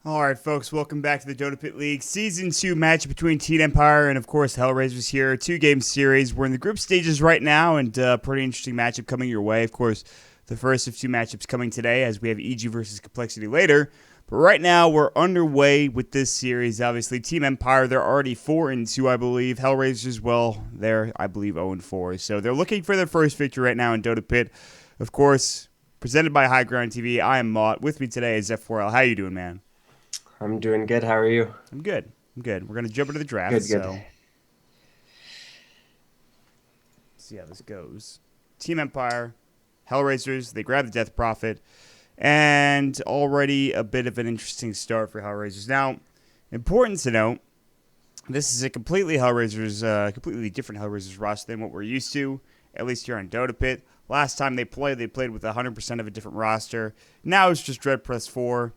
All right, folks, welcome back to the DotaPit League. Season 2 match between Team Empire and, of course, HellRaisers here. Two-game series. We're in the group stages right now, and pretty interesting matchup coming your way. Of course, the first of two matchups coming today, as we have EG versus Complexity later. But right now, we're underway with this series. Obviously, Team Empire, they're already 4-2, I believe. HellRaisers, well, they're, I believe, 0-4. So they're looking for their first victory right now in DotaPit. Of course, presented by High Ground TV, I am Mott. With me today is F4L. How you doing, man? I'm doing good. How are you? I'm good. We're going to jump into the draft. Good. So, let's see how this goes. Team Empire, HellRaisers, they grab the Death Prophet, and already a bit of an interesting start for HellRaisers. Now, important to note, this is a completely different HellRaisers roster than what we're used to, at least here on DotaPit. Last time they played with 100% of a different roster. Now it's just Dread Press 4.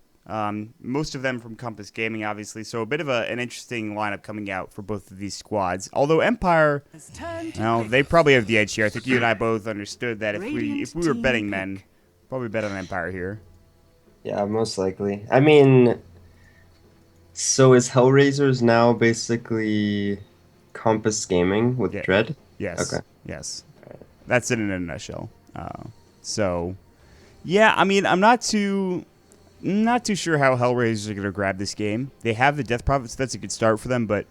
Most of them from Compass Gaming, obviously, so a bit of an interesting lineup coming out for both of these squads. Although Empire, well, they probably have the edge here. I think you and I both understood that if we were betting men, probably bet on Empire here. Yeah, most likely. I mean, so is HellRaisers now basically Compass Gaming with Yeah. Dread? Yes. Okay. Yes. That's it in a nutshell. So, yeah, I mean, I'm not too sure how HellRaisers are going to grab this game. They have the Death Prophet, so that's a good start for them, but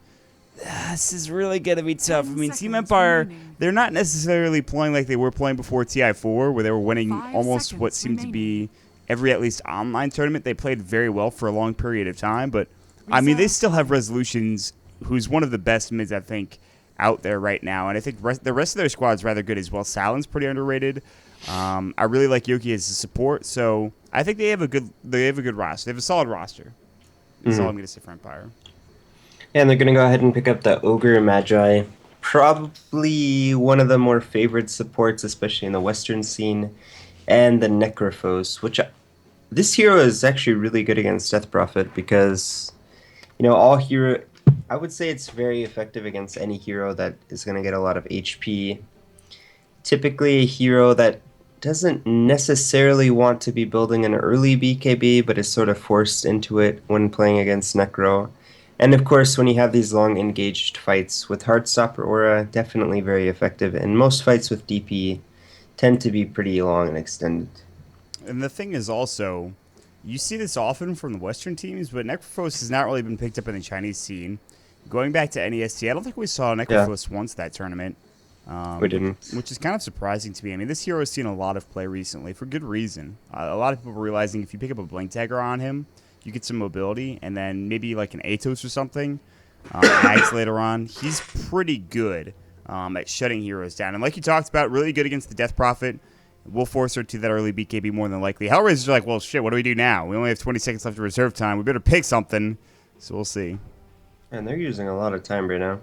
this is really going to be tough. I mean, Team Empire, they're not necessarily playing like they were playing before TI4, where they were winning almost what seemed to be every at least online tournament. They played very well for a long period of time, but, I mean, they still have Resolutions, who's one of the best mids, I think, out there right now, and I think the rest of their squad is rather good as well. Salon's pretty underrated. I really like Yoki as a support, so I think they have a good roster. They have a solid roster. That's all I'm going to say for Empire. Yeah, and they're going to go ahead and pick up the Ogre Magi. Probably one of the more favored supports, especially in the Western scene, and the Necrophos, which this hero is actually really good against Death Prophet because, I would say it's very effective against any hero that is going to get a lot of HP. Typically a hero that doesn't necessarily want to be building an early BKB, but is sort of forced into it when playing against Necro. And of course, when you have these long engaged fights with Heartstopper Aura, definitely very effective. And most fights with DP tend to be pretty long and extended. And the thing is also, you see this often from the Western teams, but Necrophos has not really been picked up in the Chinese scene. Going back to NEST, I don't think we saw Necrophos once that tournament. We didn't. Which is kind of surprising to me. I mean, this hero has seen a lot of play recently for good reason. A lot of people are realizing if you pick up a Blink Dagger on him, you get some mobility, and then maybe like an Atos or something, Ags later on. He's pretty good at shutting heroes down. And like you talked about, really good against the Death Prophet. We'll force her to that early BKB more than likely. HellRaisers are like, well, shit, what do we do now? We only have 20 seconds left of reserve time. We better pick something. So we'll see. And they're using a lot of time right now.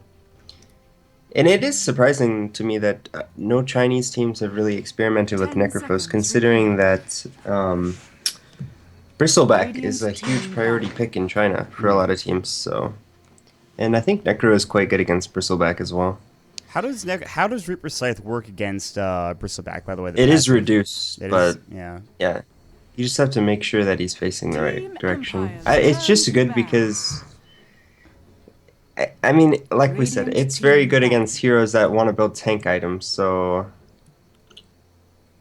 And it is surprising to me that no Chinese teams have really experimented with Necrophos, considering that Bristleback is a huge priority pick in China for a lot of teams. So, and I think Necro is quite good against Bristleback as well. How does Reaper Scythe work against Bristleback, by the way? It is reduced, but yeah. You just have to make sure that he's facing the right direction. It's just good because, I mean, like we said, it's very good against heroes that want to build tank items, so...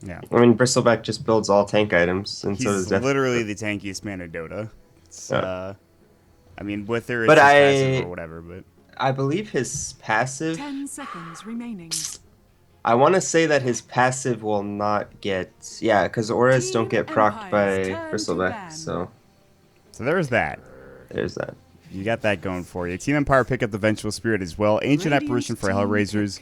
Yeah. I mean, Bristleback just builds all tank items, and He's so does Death. Literally the tankiest man in Dota. I mean, whether it's But passive or whatever, but... I believe his passive... 10 seconds remaining. I want to say that his passive will not get... Yeah, because auras don't get procced by Bristleback, so... So there's that. There's that. You got that going for you. Team Empire pick up the Vengeful Spirit as well. Ancient Apparition for HellRaisers.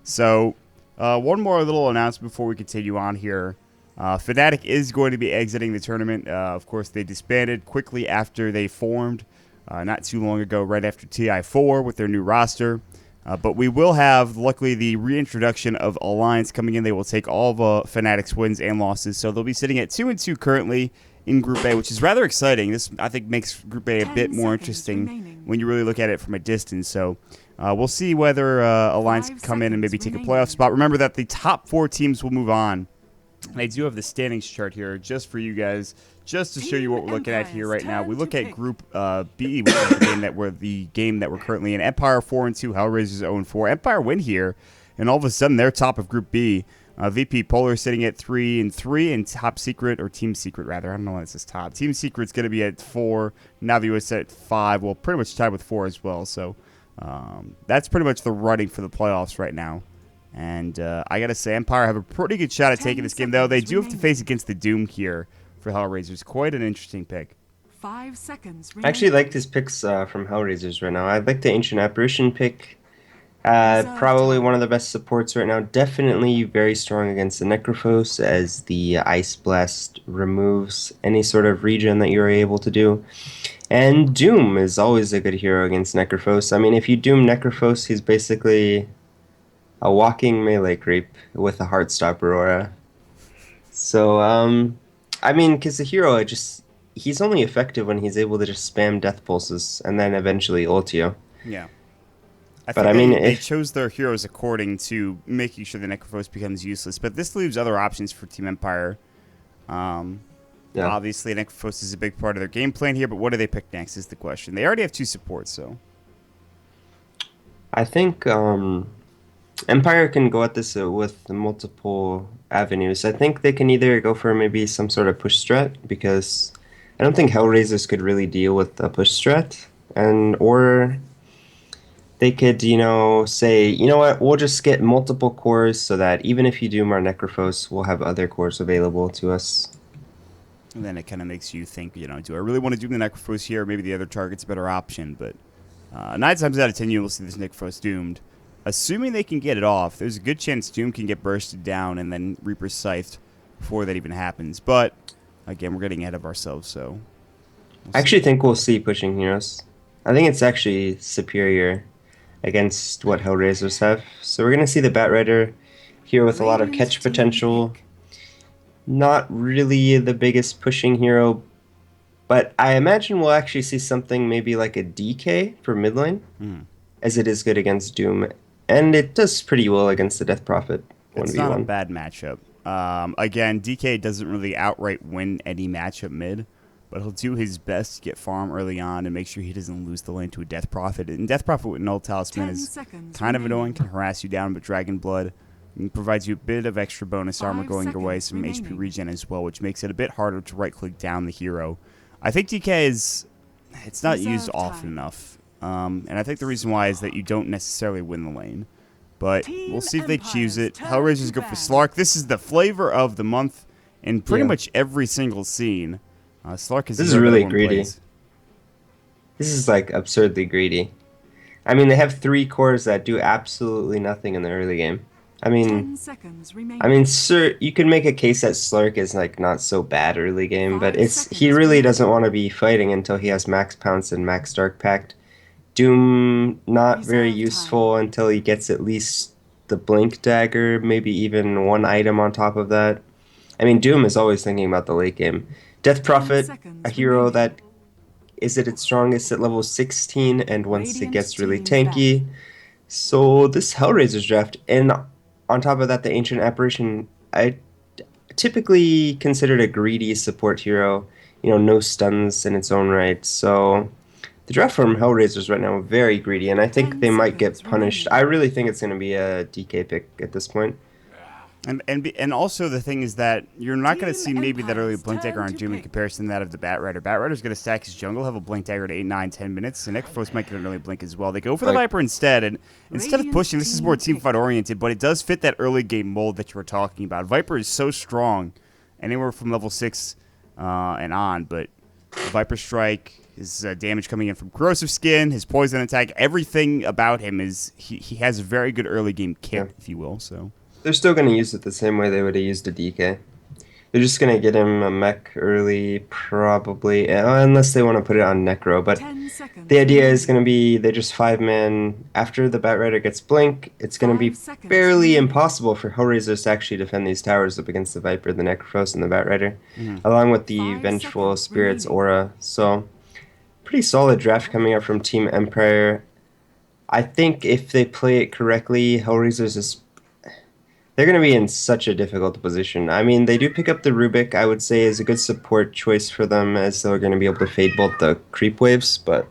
So, one more little announcement before we continue on here. Fnatic is going to be exiting the tournament. Of course, they disbanded quickly after they formed, not too long ago, right after TI4 with their new roster. But we will have, luckily, the reintroduction of Alliance coming in. They will take all of Fnatic's wins and losses. So they'll be sitting at 2-2 currently in Group A, which is rather exciting. This, I think, makes Group A a bit more interesting when you really look at it from a distance. So we'll see whether Alliance can come in and maybe take a playoff spot. Remember that the top 4 teams will move on And I do have the standings chart here just for you guys, just to show you what we're looking at here right now. We look at Group B, which is the game that we're currently in. Empire 4-2, HellRaisers 0-4. Empire win here, and all of a sudden they're top of Group B. VP Polar sitting at 3-3, and Top Secret, or Team Secret rather. I don't know why this is top. Team Secret's going to be at 4. Now the US at 5. Well, pretty much tied with 4 as well. So that's pretty much the running for the playoffs right now. And I got to say, Empire have a pretty good shot at taking this game, though. They do have to face against the Doom here for HellRaisers. Quite an interesting pick. 5 seconds I actually like these picks from HellRaisers right now. I like the Ancient Apparition pick. Probably one of the best supports right now. Definitely very strong against the Necrophos, as the Ice Blast removes any sort of regen that you're able to do. And Doom is always a good hero against Necrophos. I mean, if you Doom Necrophos, he's basically a walking melee creep with a Heartstopper aura. So, I mean, because the hero, he's only effective when he's able to just spam Death Pulses and then eventually ult you. Yeah. I mean, they chose their heroes according to making sure the Necrophos becomes useless, but this leaves other options for Team Empire. Obviously, Necrophos is a big part of their game plan here, but what do they pick next is the question. They already have 2 supports, so. I think Empire can go at this with multiple avenues. I think they can either go for maybe some sort of push strat, because I don't think HellRaisers could really deal with a push strat, or they could, say, you know what, we'll just get multiple cores so that even if you doom our Necrophos, we'll have other cores available to us. And then it kind of makes you think, do I really want to doom the Necrophos here? Maybe the other target's a better option, but 9 times out of 10 you will see this Necrophos doomed. Assuming they can get it off, there's a good chance Doom can get bursted down and then Reaper scythed before that even happens. But, again, we're getting ahead of ourselves, so. I actually think we'll see pushing heroes. I think it's actually superior against what HellRaisers have. So we're going to see the Batrider here with a lot of catch potential. Not really the biggest pushing hero, but I imagine we'll actually see something maybe like a DK for mid lane, as it is good against Doom. And it does pretty well against the Death Prophet 1v1. It's not a bad matchup. Again, DK doesn't really outright win any matchup mid, but he'll do his best to get farm early on and make sure he doesn't lose the lane to a Death Prophet. And Death Prophet with Null Talisman is kind of annoying, can harass you down, but Dragon Blood provides you a bit of extra bonus armor going your way, some HP regen as well, which makes it a bit harder to right-click down the hero. I think DK it's not used often enough. And I think the reason why is that you don't necessarily win the lane. But we'll see if they choose it. HellRaisers go for Slark. This is the flavor of the month in pretty much every single scene. Slark is really greedy. This is like absurdly greedy. I mean, they have 3 cores that do absolutely nothing in the early game. I mean, sir, you can make a case that Slark is like not so bad early game, but he really doesn't want to be fighting until he has Max Pounce and Max Dark Pact. Doom, not very useful until he gets at least the Blink Dagger, maybe even 1 item on top of that. I mean, Doom is always thinking about the late game. Death Prophet, a hero that is at its strongest at level 16, and once it gets really tanky. So this HellRaisers draft, and on top of that, the Ancient Apparition, I typically considered a greedy support hero. No stuns in its own right, so the draft from HellRaisers right now very greedy, and I think they might get punished. I really think it's going to be a DK pick at this point. And also the thing is that you're not going to see maybe that early Blink Dagger on Doom in comparison to that of the Batrider. Batrider's going to stack his jungle, have a Blink Dagger at 8, 9, 10 minutes, and Necrophos might get an early Blink as well. They go for the Viper instead, and instead of pushing, this is more teamfight oriented, but it does fit that early game mold that you were talking about. Viper is so strong, anywhere from level 6 and on, but Viper Strike, his damage coming in from Corrosive Skin, his poison attack, everything about him is he has a very good early game kit, if you will. So they're still going to use it the same way they would have used a DK. They're just going to get him a mech early, probably, unless they want to put it on Necro. But the idea is going to be they just 5-man. After the Batrider gets Blink, it's going to be fairly impossible for HellRaisers to actually defend these towers up against the Viper, the Necrophos, and the Batrider, along with the Vengeful Spirit's aura. So, pretty solid draft coming up from Team Empire. I think if they play it correctly, HellRaisers is They're going to be in such a difficult position. I mean, they do pick up the Rubik, I would say, is a good support choice for them, as they're going to be able to fade bolt the creep waves, but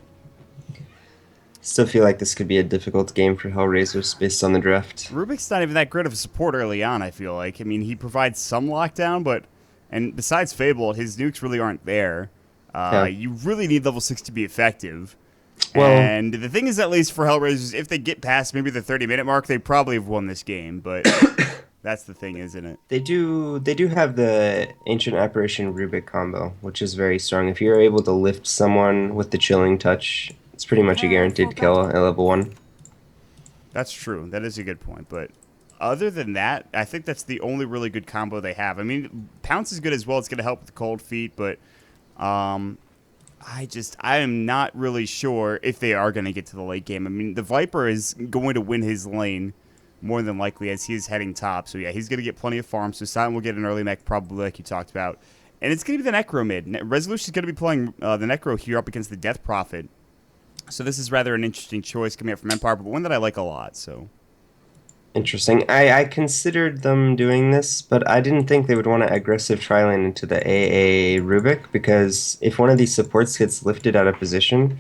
still feel like this could be a difficult game for HellRaisers based on the draft. Rubik's not even that great of a support early on, I feel like. I mean, he provides some lockdown, but... And besides Fable, his nukes really aren't there. Yeah. You really need level 6 to be effective. Well, And the thing is, at least for HellRaisers, if they get past maybe the 30-minute mark, they probably have won this game, but... That's the thing, isn't it? they do have the Ancient Apparition Rubik combo, which is very strong. If you're able to lift someone with the Chilling Touch, it's pretty much a guaranteed kill at level 1. That's true. That is a good point. But other than that, I think that's the only really good combo they have. I mean, Pounce is good as well. It's going to help with the cold feet, but I am not really sure if they are going to get to the late game. I mean, the Viper is going to win his lane more than likely as he is heading top. So, yeah, he's going to get plenty of farm. So, Silent will get an early mech probably like you talked about. And it's going to be the Necro mid. Resolution is going to be playing the Necro here up against the Death Prophet. So this is rather an interesting choice coming up from Empire, but one that I like a lot. So Interesting. I considered them doing this, but I didn't think they would want to aggressive tri-lane into the AA Rubik, because if one of these supports gets lifted out of position,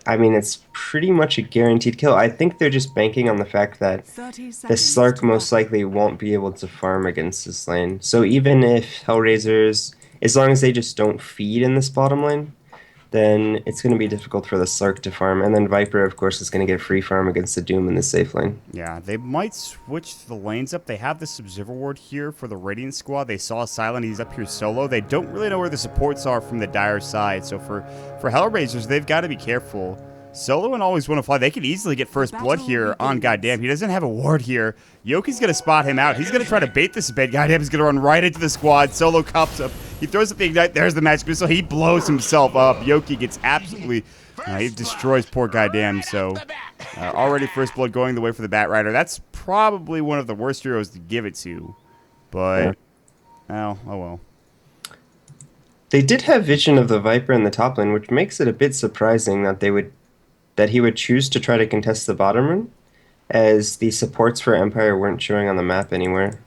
I mean, it's pretty much a guaranteed kill. I think they're just banking on the fact that the Slark most likely won't be able to farm against this lane. So even if HellRaisers, as long as they just don't feed in this bottom lane, then it's going to be difficult for the Slark to farm. And then Viper, of course, is going to get free farm against the Doom in the safe lane. yeah, they might switch the lanes up. They have this Observer Ward here for the Radiant squad. They saw Silent. He's up here solo. They don't really know where the supports are from the Dire side. So for HellRaisers, they've got to be careful. Solo and Always Want to Fly, they could easily get first blood here on Goddamn. He doesn't have a ward here. Yoki's going to spot him out. He's going to try to bait this a bit. Goddamn is going to run right into the squad. Solo cups up. He throws up the Ignite. There's the Magic Missile. He blows himself up. Yoki gets absolutely... he destroys poor Goddamn. So already first blood going the way for the Bat Rider. That's probably one of the worst heroes to give it to. But, oh well. They did have vision of the Viper in the top lane, which makes it a bit surprising that he would choose to try to contest the bottom lane, as the supports for Empire weren't showing on the map anywhere.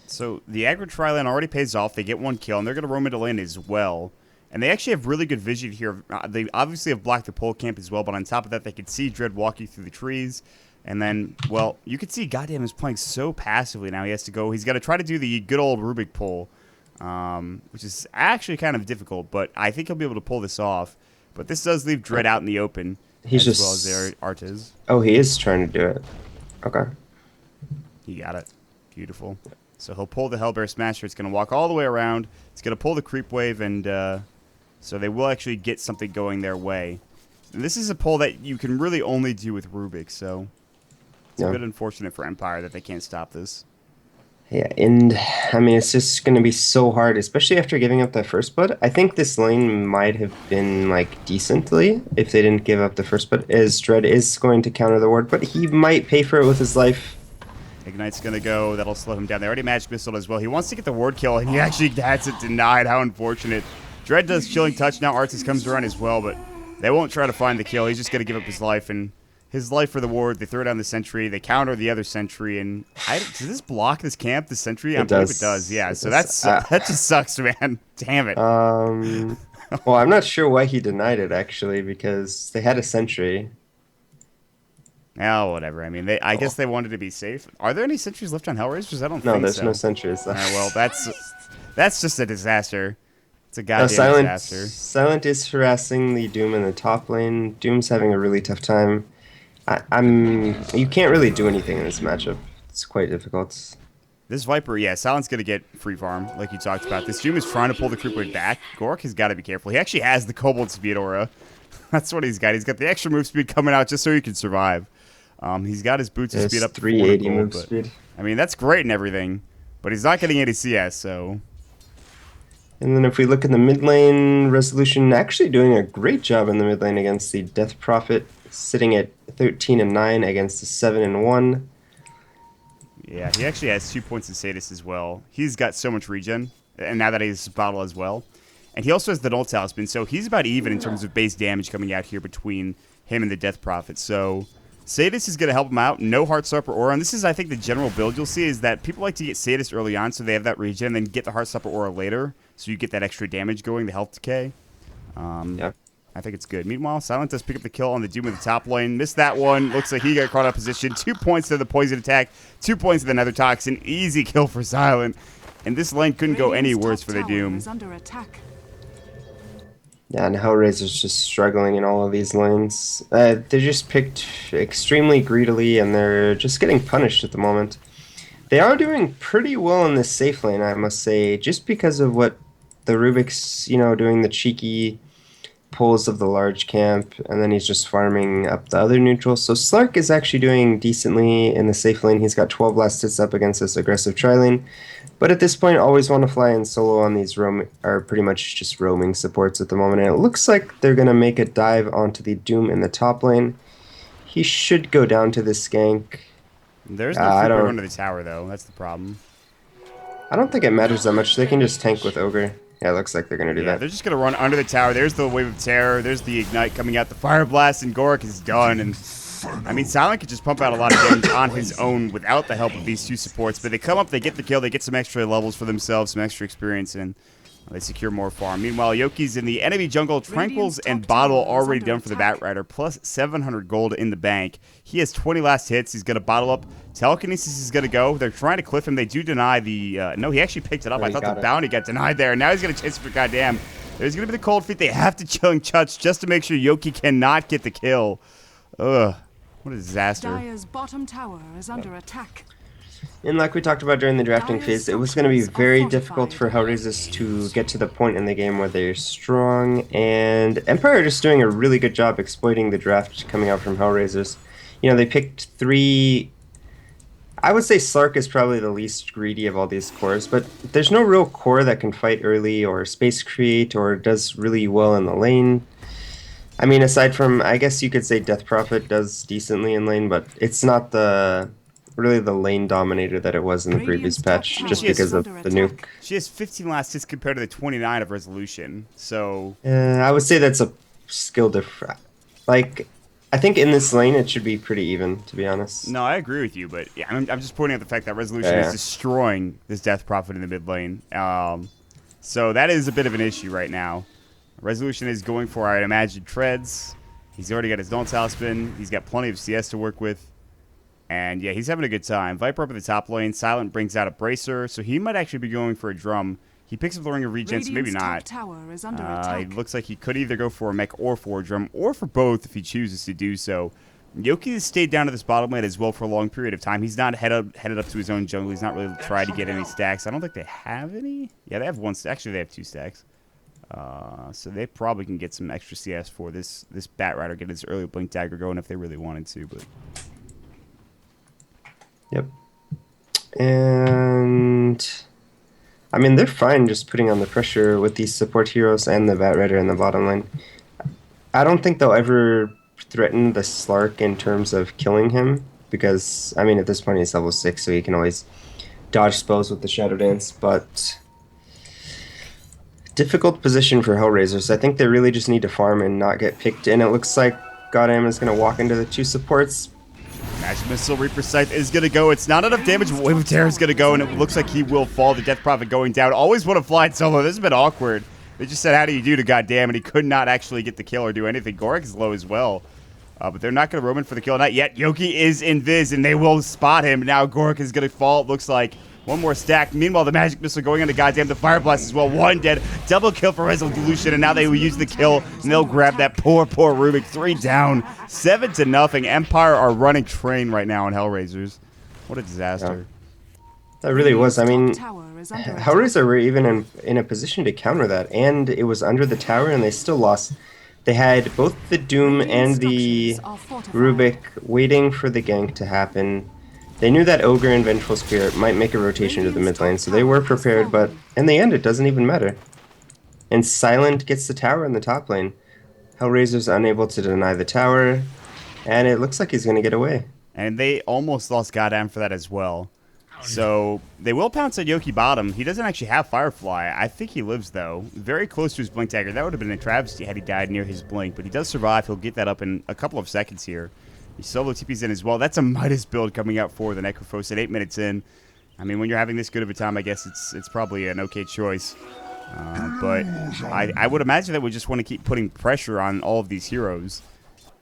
So the aggro tri-lane already pays off. They get one kill, and they're going to roam into lane as well. And they actually have really good vision here. They obviously have blocked the pole camp as well, but on top of that, they could see Dread walking through the trees. And then, well, you could see Goddamn is playing so passively now. He has to go. He's got to try to do the good old Rubik pull, which is actually kind of difficult, but I think he'll be able to pull this off. But this does leave Dread out in the open, He's as just... well as their Artiz. Oh, he is trying to do it. Okay. He got it. Beautiful. So he'll pull the Hellbear Smasher. It's going to walk all the way around. It's going to pull the Creep Wave, and so they will actually get something going their way. And this is a pull that you can really only do with Rubik, so it's a bit unfortunate for Empire that they can't stop this. Yeah, and I mean, it's just going to be so hard, especially after giving up that first blood. I think this lane might have been, like, decently if they didn't give up the first blood, as Dread is going to counter the ward, but he might pay for it with his life. Ignite's going to go. That'll slow him down. They already Magic Missile as well. He wants to get the ward kill, and he actually has it denied. How unfortunate. Dread does Chilling Touch. Now Artis comes around as well, but they won't try to find the kill. He's just going to give up his life, and his life for the ward. They throw down the sentry. They counter the other sentry, and does this block this camp, the sentry? I believe it does. Yeah, so that just sucks, man. Damn it. Well, I'm not sure why he denied it, actually, because they had a sentry. Oh, whatever. I mean, I guess they wanted to be safe. Are there any sentries left on HellRaisers? I don't think so. No, there's no sentries left. Well, that's just a disaster. It's a goddamn disaster. Silent is harassing the Doom in the top lane. Doom's having a really tough time. You can't really do anything in this matchup. It's quite difficult. This Viper, yeah, Silent's going to get free farm, like you talked about. This Doom is trying to pull the Creep Wave back. Gork has got to be careful. He actually has the Kobold Speed Aura. That's what he's got. He's got the extra move speed coming out just so he can survive. He's got his boots to speed up to 380 move speed. I mean, that's great and everything, but he's not getting any CS, so... And then if we look in the mid lane, Resolution actually doing a great job in the mid lane against the Death Prophet, sitting at 13-9 against the 7-1. Yeah, he actually has 2 points in Sadist as well. He's got so much regen, and now that he has Bottle as well. And he also has the Null Talisman, so he's about even in terms of base damage coming out here between him and the Death Prophet. So Sadist is going to help him out. No Heartstopper Aura. And this is, I think, the general build you'll see is that people like to get Sadist early on so they have that regen and then get the Heartstopper Aura later so you get that extra damage going, the health decay. Yeah. I think it's good. Meanwhile, Silent does pick up the kill on the Doom in the top lane. Missed that one. Looks like he got caught out of position. 2 points to the poison attack. 2 points to the Nether Toxin. Easy kill for Silent. And this lane couldn't go any worse for the Doom. Yeah, and HellRaisers just struggling in all of these lanes. They're just picked extremely greedily, and they're just getting punished at the moment. They are doing pretty well in this safe lane, I must say, just because of what the Rubik's, doing the cheeky pulls of the large camp, and then he's just farming up the other neutrals. So Slark is actually doing decently in the safe lane. He's got 12 last hits up against this aggressive tri-lane. But at this point, always want to fly in solo on these are pretty much just roaming supports at the moment. And it looks like they're going to make a dive onto the Doom in the top lane. He should go down to the skank. There's no creeper under the tower, though. That's the problem. I don't think it matters that much. They can just tank with Ogre. Yeah, it looks like they're going to do that. They're just going to run under the tower. There's the Wave of Terror. There's the Ignite coming out. The Fire Blast, and Gorik is done. And I mean, Silent could just pump out a lot of damage on his own without the help of these two supports. But they come up, they get the kill, they get some extra levels for themselves, some extra experience, and they secure more farm. Meanwhile, Yoki's in the enemy jungle. Tranquils and Bottle already done for the Batrider, plus 700 gold in the bank. He has 20 last hits. He's going to bottle up. Telekinesis is going to go. They're trying to cliff him. They do deny the... no, he actually picked it up. I thought the bounty got denied there. Now he's going to chase for goddamn. There's going to be the cold feet. They have to chilling touch just to make sure Yoki cannot get the kill. Ugh. What a disaster. Dire's bottom tower is under attack. And like we talked about during the drafting phase, it was going to be very difficult for HellRaisers to get to the point in the game where they're strong, and Empire are just doing a really good job exploiting the draft coming out from HellRaisers. They picked 3... I would say Slark is probably the least greedy of all these cores, but there's no real core that can fight early or space create or does really well in the lane. I mean, aside from, I guess you could say Death Prophet does decently in lane, but it's not really the lane dominator that it was in the previous patch, just because of the nuke. She has 15 last hits compared to the 29 of Resolution, so... I would say that's a skill difference. Like, I think in this lane it should be pretty even, to be honest. No, I agree with you, but yeah, I'm just pointing out the fact that Resolution is destroying this Death Prophet in the mid lane. So that is a bit of an issue right now. Resolution is going for, I'd imagine, treads. He's already got his Don't Spin. He's got plenty of CS to work with. And yeah, he's having a good time. Viper up at the top lane. Silent brings out a Bracer, so he might actually be going for a drum. He picks up the Ring of Regen, so maybe not. It looks like he could either go for a mech or for a drum, or for both if he chooses to do so. Yoki has stayed down to this bottom lane as well for a long period of time. He's not headed up to his own jungle. He's not really tried to get any stacks. I don't think they have any. Yeah, they have one. Actually, they have 2 stacks. So they probably can get some extra CS for this Batrider, get his early Blink Dagger going if they really wanted to. But yep. And I mean, they're fine just putting on the pressure with these support heroes and the Batrider in the bottom lane. I don't think they'll ever threaten the Slark in terms of killing him, because, I mean, at this point he's level 6, so he can always dodge spells with the Shadow Dance, but difficult position for HellRaisers. I think they really just need to farm and not get picked, and it looks like Goddamn is going to walk into the 2 supports. Magic Missile, Reaper Scythe is going to go. It's not enough damage. Wave of Terror is going to go, and it looks like he will fall. The Death Prophet going down. Always want to fly it solo. This has been awkward. They just said, how do you do to goddamn, and he could not actually get the kill or do anything. Gorik is low as well. But they're not going to roam in for the kill. Not yet. Yoki is invis, and they will spot him. Now Gorik is going to fall, it looks like. One more stack. Meanwhile, the Magic Missile going into goddamn the Fire Blast as well. 1 dead. Double kill for Resolution, and now they will use the kill, and they'll grab that poor Rubik. 3 down. 7-0. Empire are running train right now on HellRaisers. What a disaster. Yeah. That really was. I mean, HellRaiser were even in a position to counter that, and it was under the tower, and they still lost. They had both the Doom and the Rubik waiting for the gank to happen. They knew that Ogre and Vengeful Spirit might make a rotation to the mid lane, so they were prepared, but in the end, it doesn't even matter. And Silent gets the tower in the top lane. HellRaiser's unable to deny the tower, and it looks like he's going to get away. And they almost lost Goddamn for that as well. So they will pounce at Yoki bottom. He doesn't actually have Firefly. I think he lives, though. Very close to his Blink Dagger. That would have been a travesty had he died near his Blink, but he does survive. He'll get that up in a couple of seconds here. He solo TP's in as well. That's a Midas build coming out for the Necrophos at 8 minutes in. I mean, when you're having this good of a time, I guess it's probably an okay choice. But I would imagine that we just want to keep putting pressure on all of these heroes.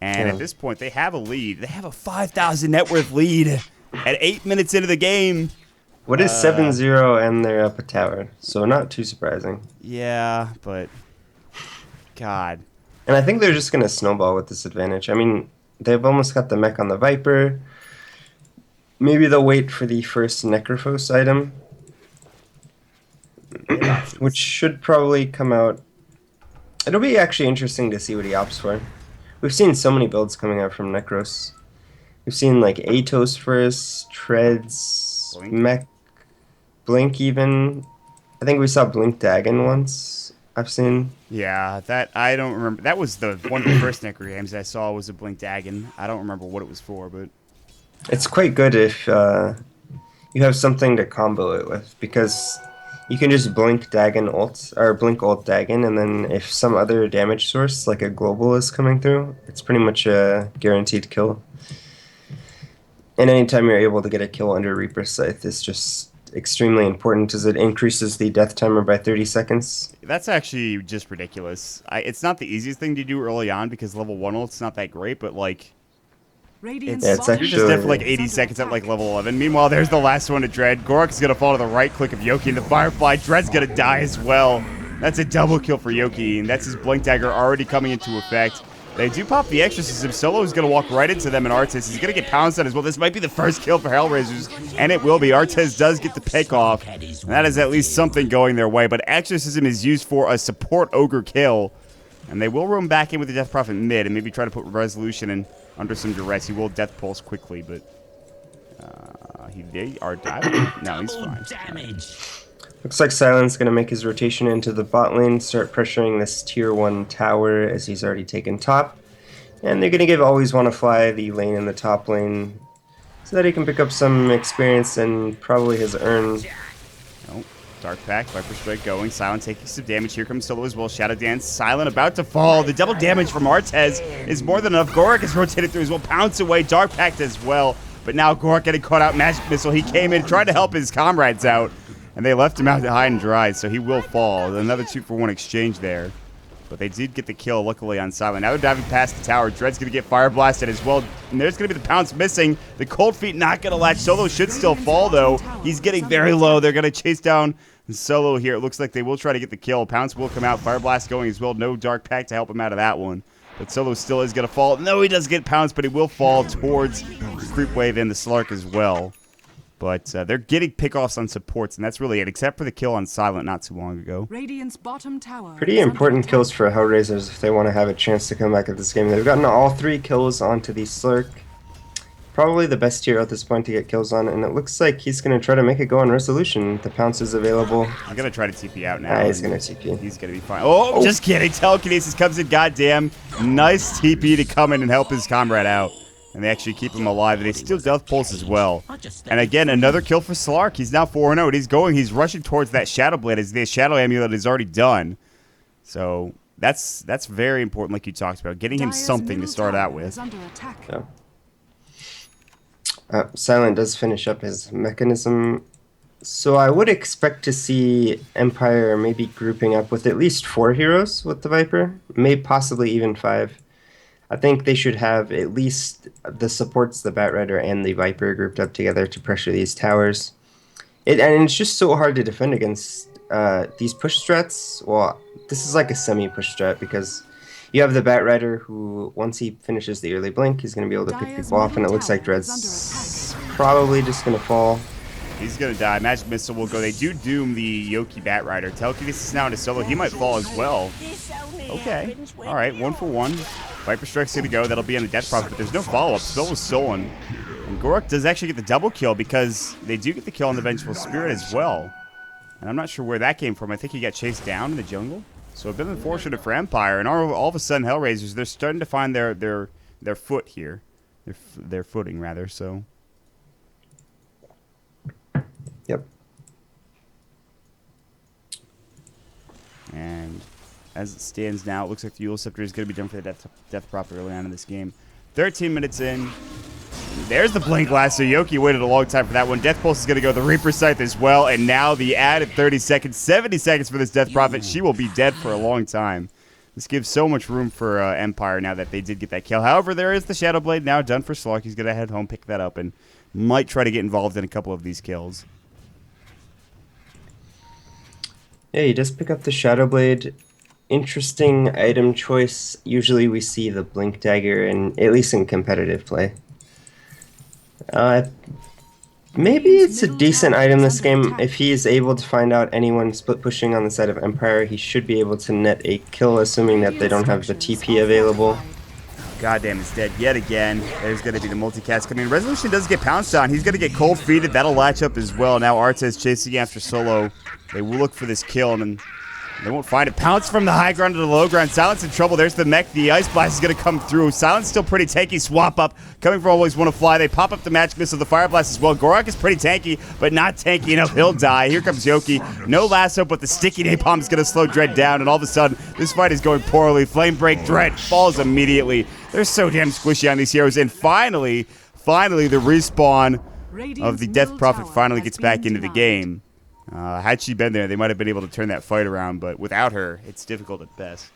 And at this point, they have a lead. They have a 5,000 net worth lead at 8 minutes into the game. What is 7-0 and they're up a tower? So not too surprising. Yeah, but God. And I think they're just going to snowball with this advantage. I mean, they've almost got the mech on the Viper. Maybe they'll wait for the first Necrophos item, which should probably come out. It'll be actually interesting to see what he opts for. We've seen so many builds coming out from Necros. We've seen like Atos first, Treads, Blink. Mech, Blink even. I think we saw Blink Dagon once. I've seen. Yeah, that I don't remember. That was one of the first Necro games I saw was a Blink Dagon. I don't remember what it was for, but It's quite good if you have something to combo it with, because you can just blink Dagon ult, or blink ult Dagon, and then if some other damage source, like a global, is coming through, it's pretty much a guaranteed kill. And anytime you're able to get a kill under Reaper Scythe is just extremely important, as it increases the death timer by 30 seconds. that's actually just ridiculous. It's not the easiest thing to do early on because level 1 ult's not that great, but like Radiant's Yeah, it's bottom actually- you're just dead for like tower 80 is seconds under at like attack. level 11. Meanwhile, there's the last one to Dread. Gorok's gonna fall to the right click of Yoki and the Firefly. Dread's gonna die as well. That's a double kill for Yoki, and that's his Blink Dagger already coming into effect. They do pop the Exorcism. Solo's gonna walk right into them, and Artes is gonna get pounced on as well. This might be the first kill for HellRaisers, and it will be. Artes does get the pick off, and that is at least something going their way. But Exorcism is used for a support Ogre kill, and they will roam back in with the Death Prophet mid and maybe try to put Resolution in under some duress. He will Death Pulse quickly, but they are diving. No, he's fine. Looks like Silent's going to make his rotation into the bot lane, start pressuring this tier 1 tower as he's already taken top. And they're going to give Always Wanna Fly the lane in the top lane so that he can pick up some experience and probably his earn. Oh, Dark Pack, Viper Strike going. Silent taking some damage. Here comes Solo as well. Shadow Dance. Silent about to fall. The double damage from Artes is more than enough. Gorak is rotated through as well. Pounce away. Dark Pact as well. But now Gorak getting caught out. Magic Missile. He came in, tried to help his comrades out. And they left him out to high and dry, so he will fall. Another 2-for-1 exchange there. But they did get the kill, luckily, on Silent. Now they're diving past the tower. Dread's going to get fire blasted as well. And there's going to be the pounce missing. The cold feet not going to latch. Solo should still fall, though. He's getting very low. They're going to chase down Solo here. It looks like they will try to get the kill. Pounce will come out. Fire blast going as well. No Dark Pack to help him out of that one. But Solo still is going to fall. No, he does get pounced, but he will fall towards the Creep Wave and the Slark as well. But they're getting pickoffs on supports, and that's really it, except for the kill on Silent not too long ago. Radiant's bottom tower Pretty is under important attack. kills for HellRaisers if they want to have a chance to come back at this game. They've gotten all 3 kills onto the Slurk. Probably the best hero at this point to get kills on, and it looks like he's going to try to make it go on Resolution. The pounce is available. I'm going to try to TP out now. He's going to TP. He's going to be fine. Oh, just kidding. Telekinesis comes in. Goddamn. Nice TP to come in and help his comrade out. And they actually keep him alive. And they steal Death Pulse as well. And again, another kill for Slark. He's now 4-0. He's rushing towards that Shadow Blade as the Shadow Amulet is already done. So that's very important, like you talked about. Getting him Dire's something to middle start tower out with. is under attack. Yeah. Silent does finish up his mechanism. So I would expect to see Empire maybe grouping up with at least 4 heroes with the Viper. Maybe possibly even 5. I think they should have at least the supports, the Batrider, and the Viper grouped up together to pressure these towers. And it's just so hard to defend against these push strats. Well, this is like a semi-push strat because you have the Batrider who, once he finishes the early blink, he's going to be able to pick Dire's people off, and it middle looks like tower is Dread's under probably just going to fall. He's going to die. Magic Missile will go. They do doom the Yoki Batrider. Telekinesis now into Solo. He might fall as well. Okay. All right, 1-for-1. Viper Strike's going to go. That'll be on the Death Prophet, but there's no follow-up. Spell was stolen. And Gorak does actually get the double kill because they do get the kill on the Vengeful Spirit as well. And I'm not sure where that came from. I think he got chased down in the jungle. So a bit unfortunate for Empire. And all of a sudden, HellRaisers, they're starting to find their foot here. Their footing, rather, so... Yep. And as it stands now, it looks like the Eul Scepter is going to be done for the Death Prophet early on in this game. 13 minutes in. There's the Blink Lasso. Yoki waited a long time for that one. Death Pulse is going to go to the Reaper Scythe as well. And now the added 30 seconds, 70 seconds for this Death Prophet. She will be dead for a long time. This gives so much room for Empire now that they did get that kill. However, there is the Shadow Blade now done for Slark. He's going to head home, pick that up, and might try to get involved in a couple of these kills. Yeah, he does pick up the Shadow Blade. Interesting item choice. Usually we see the Blink Dagger, at least in competitive play. Maybe it's a decent item this game. If he is able to find out anyone split pushing on the side of Empire, he should be able to net a kill, assuming that they don't have the TP available. Goddamn, it's dead yet again. There's going to be the multicast coming in. Resolution does get pounced on. He's going to get cold feeded. That'll latch up as well. Now Artez chasing after Solo. They will look for this kill, and then they won't find it. Pounce from the high ground to the low ground. Silence in trouble. There's the mech. The Ice Blast is going to come through. Silence still pretty tanky. Swap up. Coming from Always Want to Fly. They pop up the Magic Missile. The Fire Blast as well. Gorak is pretty tanky, but not tanky enough. He'll die. Here comes Yoki. No lasso, but the sticky Napalm is going to slow Dread down, and all of a sudden, this fight is going poorly. Flame Break. Dread falls immediately. They're so damn squishy on these heroes. And finally, the respawn of the Death Prophet finally gets back into the game. Had she been there, they might have been able to turn that fight around, but without her, it's difficult at best.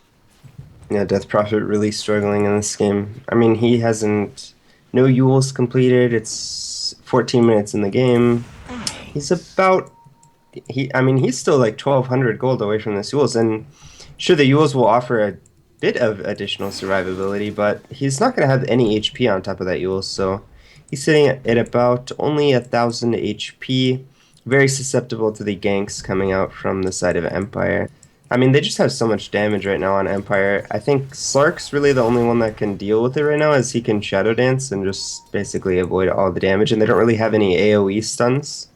Yeah, Death Prophet really struggling in this game. I mean, he hasn't... No Yules completed. It's 14 minutes in the game. He's about... he's still like 1,200 gold away from this Yules, and sure, the Yules will offer a bit of additional survivability, but he's not going to have any HP on top of that Yules, so he's sitting at about only 1,000 HP. Very susceptible to the ganks coming out from the side of Empire. I mean, they just have so much damage right now on Empire. I think Slark's really the only one that can deal with it right now, as he can Shadow Dance and just basically avoid all the damage, and they don't really have any AoE stuns.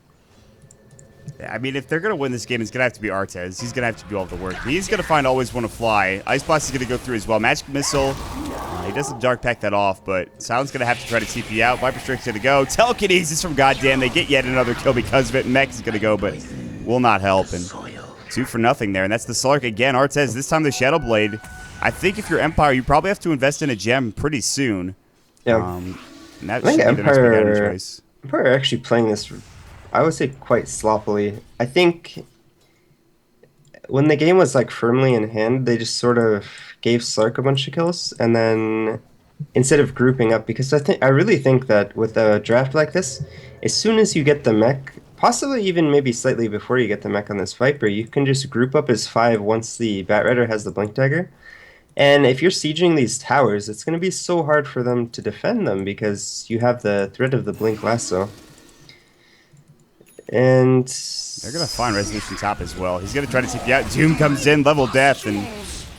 I mean, if they're going to win this game, it's going to have to be Artez. He's going to have to do all the work. He's going to find Always Want to Fly. Ice Blast is going to go through as well. Magic Missile. He doesn't Dark Pack that off, but Silent's going to have to try to TP out. Viper Strike's going to go. Telekinesis from Goddamn. They get yet another kill because of it. Mech is going to go, but will not help. And 2-0 there. And that's the Slark again. Artez, this time the Shadow Blade. I think if you're Empire, you probably have to invest in a gem pretty soon. Yeah. And that I think should be the next big item choice. Empire are actually playing this, I would say, quite sloppily. I think when the game was like firmly in hand, they just sort of gave Slark a bunch of kills, and then instead of grouping up, because I really think that with a draft like this, as soon as you get the mech, possibly even maybe slightly before you get the mech on this Viper, you can just group up as 5 once the Bat Rider has the Blink Dagger. And if you're sieging these towers, it's going to be so hard for them to defend them because you have the threat of the Blink Lasso. And they're going to find Resolution top as well. He's going to try to TP out. Doom comes in, level death, and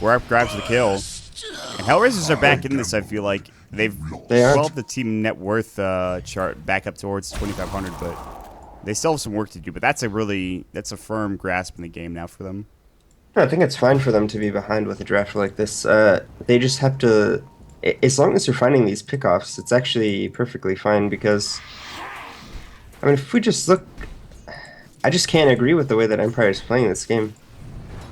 Warp grabs the kill. And HellRaisers are back in this, I feel like. They've swelled the team net worth chart back up towards 2,500, but they still have some work to do. But that's a firm grasp in the game now for them. I think it's fine for them to be behind with a draft like this. They just have to, as long as they're finding these pickoffs, it's actually perfectly fine because, I mean, if we just look, I just can't agree with the way that Empire is playing this game.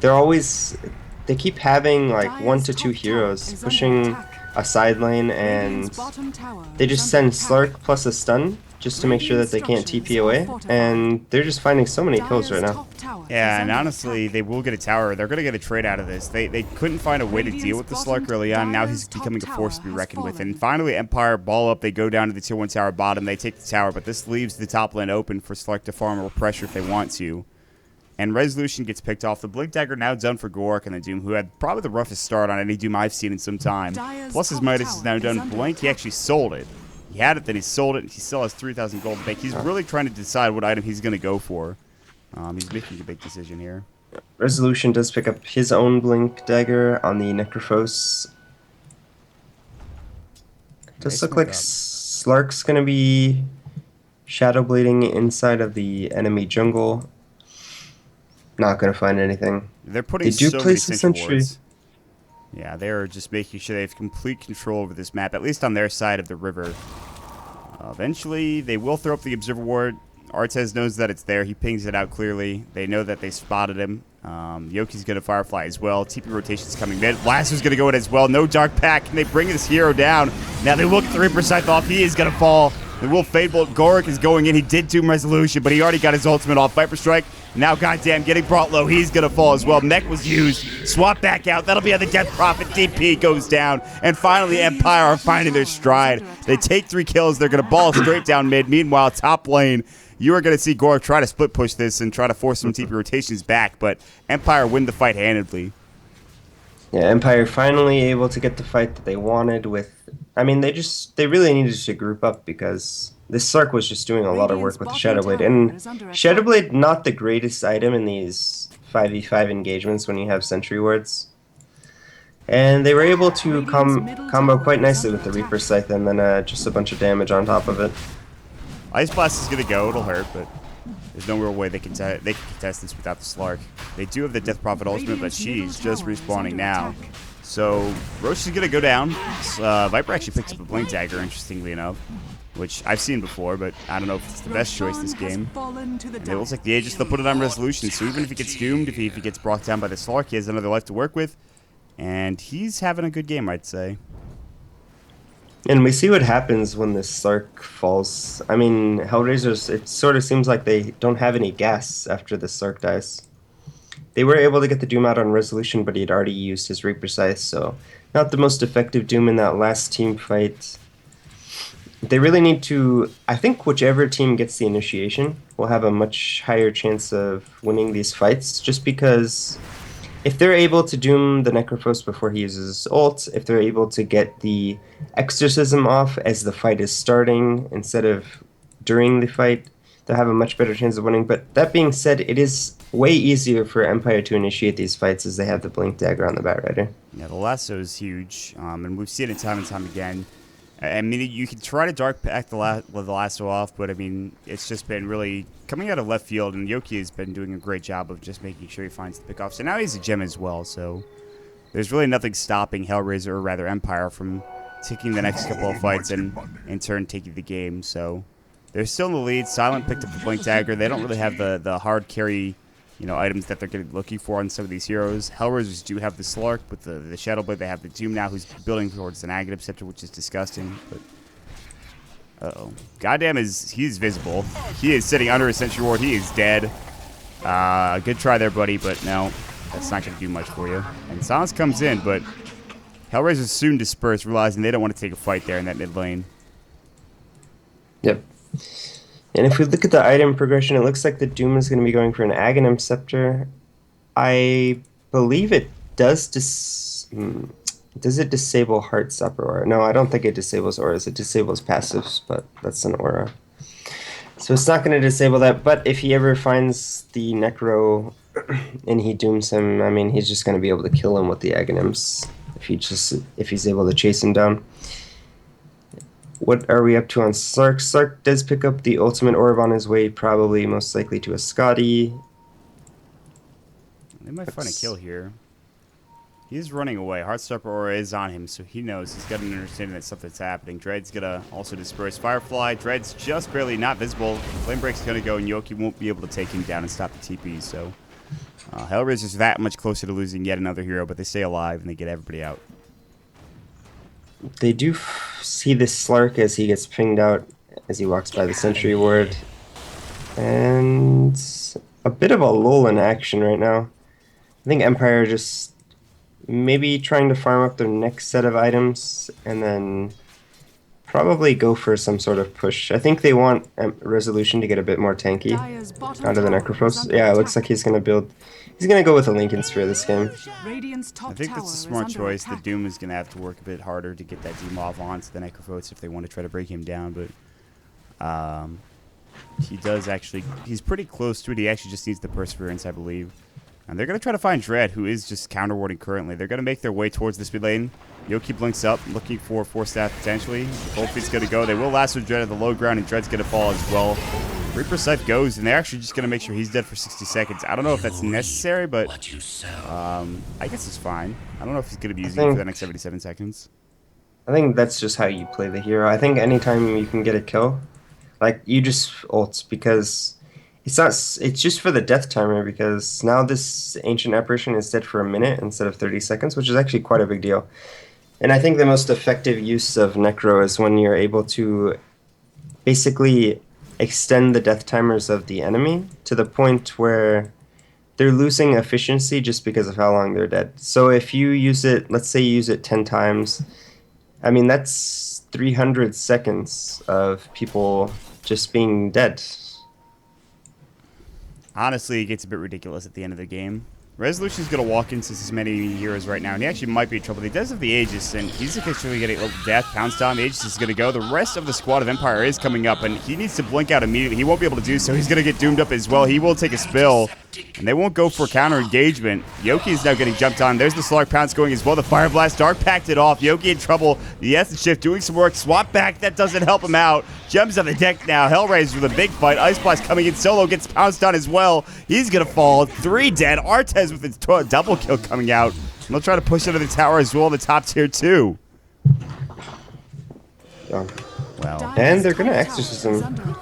They keep having like 1 to 2 heroes pushing a side lane, and they just send Slark plus a stun just to make sure that they can't TP away, and they're just finding so many kills right now. Yeah, and honestly, they will get a tower. They're going to get a trade out of this. They couldn't find a way to deal with the Slark early on. Now he's becoming a force to be reckoned with. And finally, Empire ball up. They go down to the tier 1 tower bottom. They take the tower, but this leaves the top lane open for Slark to farm or pressure if they want to. And Resolution gets picked off. The Blink Dagger now done for Gorak and the Doom, who had probably the roughest start on any Doom I've seen in some time. Plus his Midas is now done. Blink, he actually sold it. He had it, then he sold it, and he still has 3,000 gold to bank. He's really trying to decide what item he's going to go for. He's making a big decision here. Resolution does pick up his own Blink Dagger on the Necrophos. Does look like Slark's going to be Shadow Blading inside of the enemy jungle. Not going to find anything. They're putting so many sentry wards. Yeah, they're just making sure they have complete control over this map, at least on their side of the river. Eventually, they will throw up the Observer Ward. Artez knows that it's there. He pings it out clearly. They know that they spotted him. Yoki's going to Firefly as well. TP rotation's coming mid. Lasso's going to go in as well. No Dark Pack. Can they bring this hero down? Now they will get 3% off. He is going to fall. They will Fade Bolt. Gorik is going in. He did Doom Resolution, but he already got his ultimate off. Viper Strike. Now, goddamn, getting brought low. He's going to fall as well. Mech was used. Swap back out. That'll be on the Death Prophet. DP goes down. And finally, Empire are finding their stride. They take 3 kills. They're going to ball straight down mid. Meanwhile, top lane, you are going to see Gorik try to split push this and try to force some TP rotations back, but Empire win the fight handedly. Yeah, Empire finally able to get the fight that they wanted with... I mean, they really needed to group up because this Sark was just doing a lot of work with the Shadowblade. And Shadowblade, not the greatest item in these 5v5 engagements when you have Sentry Wards. And they were able to combo quite nicely with the Reaper Scythe and then just a bunch of damage on top of it. Ice Blast is going to go. It'll hurt, but there's no real way they can contest this without the Slark. They do have the Death Prophet ultimate, but she's just respawning now. So Roche is going to go down. Viper actually picked up a Blink Dagger, interestingly enough, which I've seen before, but I don't know if it's the best choice this game. And it looks like the Aegis, they'll put it on Resolution, so even if he gets doomed, if he gets brought down by the Slark, he has another life to work with. And he's having a good game, I'd say. And we see what happens when this Sark falls. I mean, HellRaisers, it sort of seems like they don't have any gas after the Sark dies. They were able to get the Doom out on Resolution, but he had already used his Reaper Scythe, so not the most effective Doom in that last team fight. They really need to... I think whichever team gets the initiation will have a much higher chance of winning these fights, just because if they're able to Doom the Necrophos before he uses his ult, if they're able to get the Exorcism off as the fight is starting instead of during the fight, they'll have a much better chance of winning. But that being said, it is way easier for Empire to initiate these fights as they have the Blink Dagger on the Batrider. Yeah, the lasso is huge, and we've seen it time and time again. I mean, you can try to Dark Pack the lasso off, but I mean, it's just been really coming out of left field, and Yoki has been doing a great job of just making sure he finds the pickoff. So now he's a gem as well, so there's really nothing stopping HellRaiser, or rather Empire, from taking the next couple of fights and in turn taking the game. So they're still in the lead. Silent picked up the Blink Dagger. They don't really have the hard carry, items that they're looking for on some of these heroes. HellRaisers do have the Slark with the Shadowblade. They have the Doom now, who's building towards the Negative Scepter, which is disgusting. But goddamn, he's visible. He is sitting under a Sentry Ward. He is dead. Good try there, buddy, but no, that's not going to do much for you. And Silence comes in, but HellRaisers soon disperse, realizing they don't want to take a fight there in that mid lane. Yep. And if we look at the item progression, it looks like the Doom is going to be going for an Aghanim Scepter. I believe it does does it disable Heartstopper Aura? No, I don't think it disables auras. It disables passives, but that's an aura. So it's not going to disable that, but if he ever finds the Necro and he dooms him, I mean, he's just going to be able to kill him with the Aghanims if he's able to chase him down. What are we up to on Sark? Sark does pick up the ultimate orb on his way, probably most likely to a Scotty. They might find a kill here. He's running away. Heartstopper Aura is on him, so he knows. He's got an understanding that something's happening. Dread's going to also disperse Firefly. Dread's just barely not visible. Flame Break's going to go, and Yoki won't be able to take him down and stop the TP, so HellRaisers are that much closer to losing yet another hero, but they stay alive, and they get everybody out. They do see this Slark as he gets pinged out as he walks by the Sentry Ward. And a bit of a lull in action right now. I think Empire just maybe trying to farm up their next set of items and then probably go for some sort of push. I think they want Resolution to get a bit more tanky out of the Necrophos. Yeah, it looks like he's going to go with a Lincoln Sphere this game. I think that's a smart choice. The Doom is going to have to work a bit harder to get that Doom off onto the Necrophos if they want to try to break him down, but he does actually, he's pretty close to it. He actually just needs the Perseverance, I believe. And they're going to try to find Dread, who is just counter-warding currently. They're going to make their way towards this mid lane. Yoki blinks up, looking for Force Staff potentially. Goldfeet's going to go. They will lasso Dread at the low ground, and Dread's going to fall as well. Reaper Scythe goes, and they're actually just going to make sure he's dead for 60 seconds. I don't know if that's necessary, but I guess it's fine. I don't know if he's going to be using it for the next 77 seconds. I think that's just how you play the hero. I think anytime you can get a kill, like, you just ult, because It's just for the death timer because now this ancient apparition is dead for a minute instead of 30 seconds, which is actually quite a big deal. And I think the most effective use of Necro is when you're able to basically extend the death timers of the enemy to the point where they're losing efficiency just because of how long they're dead. So if you use it, let's say you use it 10 times, I mean, that's 300 seconds of people just being dead. Honestly, it gets a bit ridiculous at the end of the game. Resolution's going to walk into as many heroes right now, and he actually might be in trouble. He does have the Aegis, and he's actually getting a death. Pounce down, the Aegis is going to go. The rest of the squad of Empire is coming up, and he needs to blink out immediately. He won't be able to do so. He's going to get doomed up as well. He will take a spill, and they won't go for counter engagement. Yoki is now getting jumped on. There's the Slark Pounce going as well. The Fire Blast, Dark packed it off. Yoki in trouble. The Essence Shift doing some work. Swap back, that doesn't help him out. Jumps on the deck now. HellRaisers with a big fight. Ice Blast coming in solo, gets pounced on as well. He's going to fall. 3 dead. Artez with his double kill coming out. And they'll try to push into the tower as well, the top tier 2. Well, And they're going to Exorcism.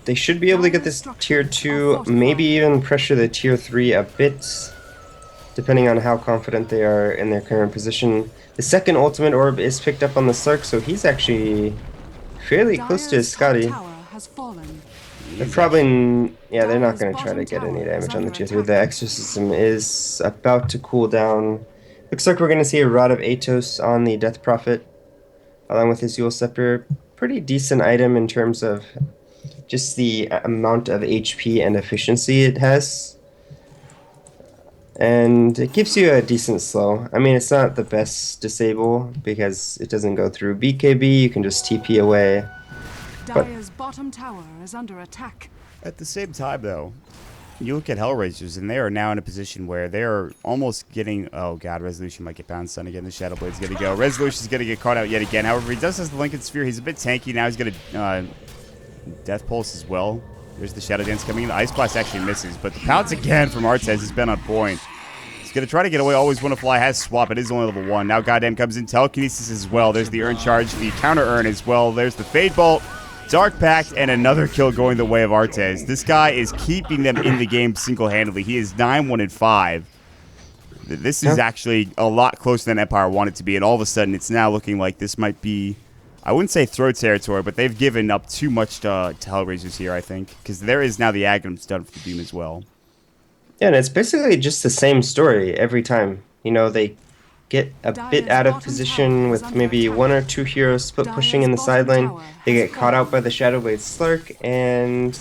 They should be able to get this tier 2, maybe even pressure the tier 3 a bit, depending on how confident they are in their current position. The second ultimate orb is picked up on the Slark, so he's actually fairly close to his Scotty. They're probably, yeah, they're not going to try to get any damage on the tier 3. The Exorcism is about to cool down. Looks like we're going to see a Rod of Atos on the Death Prophet, along with his Yule Scepter. Pretty decent item in terms of just the amount of HP and efficiency it has. And it gives you a decent slow. I mean, it's not the best disable because it doesn't go through BKB. You can just TP away. Dire's bottom tower is under attack. at the same time, though, you look at HellRaisers, and they are now in a position where they are almost getting... Oh, God, Resolution might get bounced on again. The Shadow Blade's going to go. Resolution's going to get caught out yet again. However, he does have the Lincoln Sphere. He's a bit tanky. Now he's going to Death Pulse as well. There's the Shadow Dance coming in. The Ice Blast actually misses, but the pounce again from Artez has been on point. He's going to try to get away. Always want to fly. Has Swap. It is only level 1. Now Goddamn comes in. Telekinesis as well. There's the Urn Charge. The Counter Urn as well. There's the Fade Bolt. Dark Pact, and another kill going the way of Artez. This guy is keeping them in the game single-handedly. He is 9-1-5. This is actually a lot closer than Empire wanted to be, and all of a sudden it's now looking like this might be, I wouldn't say throw territory, but they've given up too much to HellRaisers here, I think, because there is now the Aghanim's done for the Doom as well. Yeah, and it's basically just the same story every time. You know, they get a bit out of position with maybe one or two heroes pushing in the side lane. They get caught out by the Shadow Blade Slark, and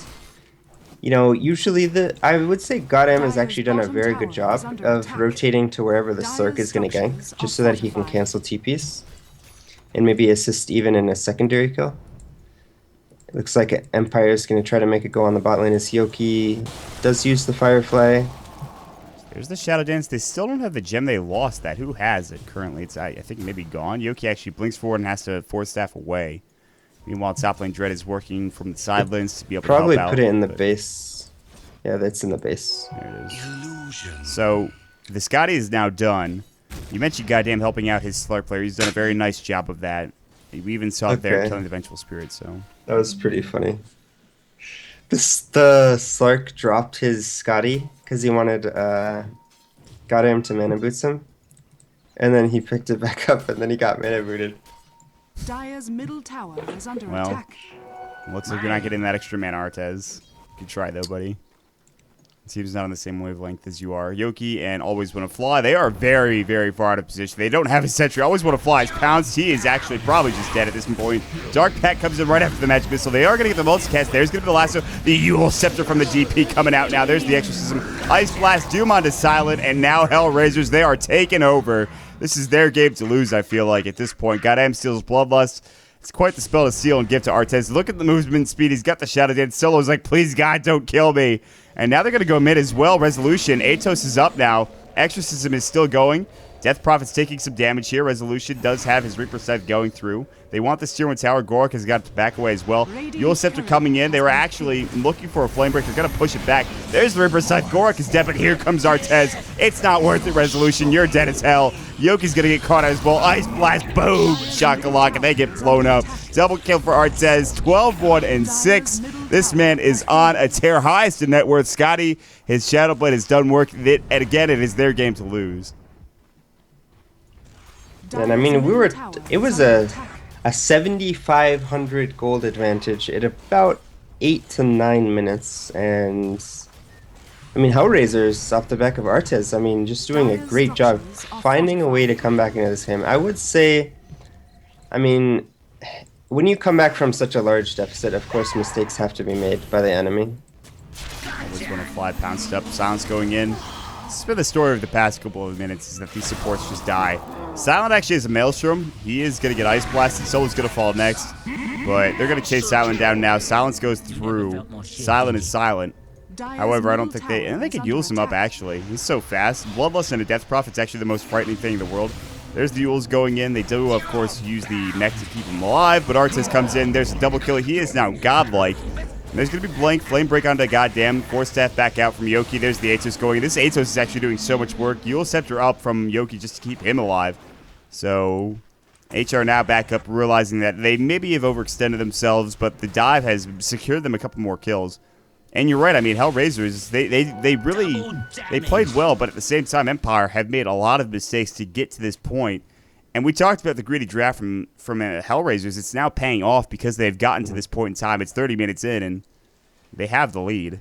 you know, usually I would say Goddamn has actually done a very good job of rotating to wherever the Slark is going to gank, just so that he can cancel TPs and maybe assist even in a secondary kill. It looks like Empire is going to try to make it go on the bot lane as Yoki does use the Firefly. There's the Shadow Dance. They still don't have the gem. They lost that. Who has it currently? It's, I think, maybe gone. Yoki actually blinks forward and has to Force Staff away. Meanwhile, top lane Dread is working from the side lanes to be able Probably to help out. put it in the base. Yeah, that's in the base. There it is. So, the Scotty is now done. You mentioned Goddamn helping out his Slark player. He's done a very nice job of that. We even saw it there killing the Vengeful Spirit, so... That was pretty funny. The Slark dropped his Scotty because he wanted Goddamn to mana boots him, and then he picked it back up, and then he got mana booted. Dire's middle tower is under Well, attack. looks like you're not getting that extra mana, Artez. Good try, though, buddy. Seems not on the same wavelength as you are. Yoki and Always Want to Fly, they are very, very far out of position. They don't have a sentry. Always Want to Fly is pounced. He is actually probably just dead at this point. Dark Pact comes in right after the Magic Missile. They are going to get the multicast. There's going to be the lasso. The Yule Scepter from the DP coming out now. There's the Exorcism. Ice Blast, Doom onto Silent, and now HellRaisers. They are taking over. This is their game to lose, I feel like, at this point. Goddamn steals Bloodlust. It's quite the spell to seal and give to Artez. Look at the movement speed. He's got the Shadow Dance. Solo's like, please, God, don't kill me. And now they're going to go mid as well. Resolution. Atos is up now. Exorcism is still going. Death Prophet's taking some damage here. Resolution does have his Reaper Scythe going through. They want the Tier 1 tower. Gorak has got to back away as well. Yule Scepter coming in. They were actually looking for a Flame Break. They're going to push it back. There's the Reaper Scythe. Gorak is dead, but here comes Artez. It's not worth it, Resolution. You're dead as hell. Yoki's going to get caught as well. Ice Blast. Boom. Shakalaka. And they get blown up. Double kill for Artez. 12-1-6. This man is on a tear. Highest in net worth. Scotty, his Shadow Blade has done work. And again, it is their game to lose. And I mean, it was a 7,500 gold advantage at about 8 to 9 minutes. And I mean, HellRaisers off the back of Artez, I mean, just doing a great job finding a way to come back into this game. I would say, I mean, when you come back from such a large deficit, of course mistakes have to be made by the enemy. Always want to fly pounced up. Silence going in. This has been the story of the past couple of minutes, is that these supports just die. Silent actually has a Maelstrom. He is going to get Ice Blasted. Solo's going to fall next. But they're going to chase Silent down now. Silence goes through. Silent is silent. However, I don't think they could use him up, actually. He's so fast. Bloodlust and a Death Prophet's actually the most frightening thing in the world. There's the Yules going in. They do, of course, use the mech to keep him alive, but Artez comes in. There's a double kill. He is now godlike. And there's going to be Blank. Flame break onto Goddamn. Force Staff back out from Yoki. There's the Atos going. This Atos is actually doing so much work. Yule Scepter up from Yoki just to keep him alive. So, HR now back up, realizing that they maybe have overextended themselves, but the dive has secured them a couple more kills. And you're right, I mean, HellRaisers, they really, they played well, but at the same time, Empire have made a lot of mistakes to get to this point. And we talked about the greedy draft from HellRaisers. It's now paying off because they've gotten to this point in time. It's 30 minutes in, and they have the lead.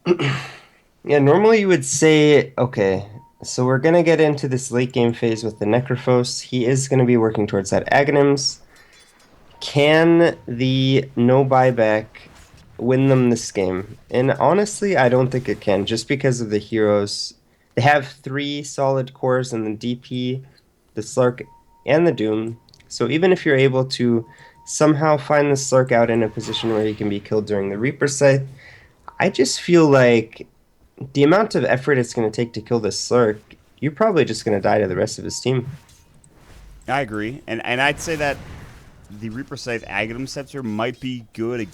Yeah, normally you would say, okay, so we're going to get into this late game phase with the Necrophos. He is going to be working towards that Aghanims. Can the no buyback win them this game? And honestly, I don't think it can, just because of the heroes. They have 3 solid cores in the DP, the Slark, and the Doom. So even if you're able to somehow find the Slark out in a position where he can be killed during the Reaper Scythe, I just feel like the amount of effort it's going to take to kill this Slark, you're probably just going to die to the rest of his team. I agree. And I'd say that the Reaper Scythe Aghanim Scepter might be good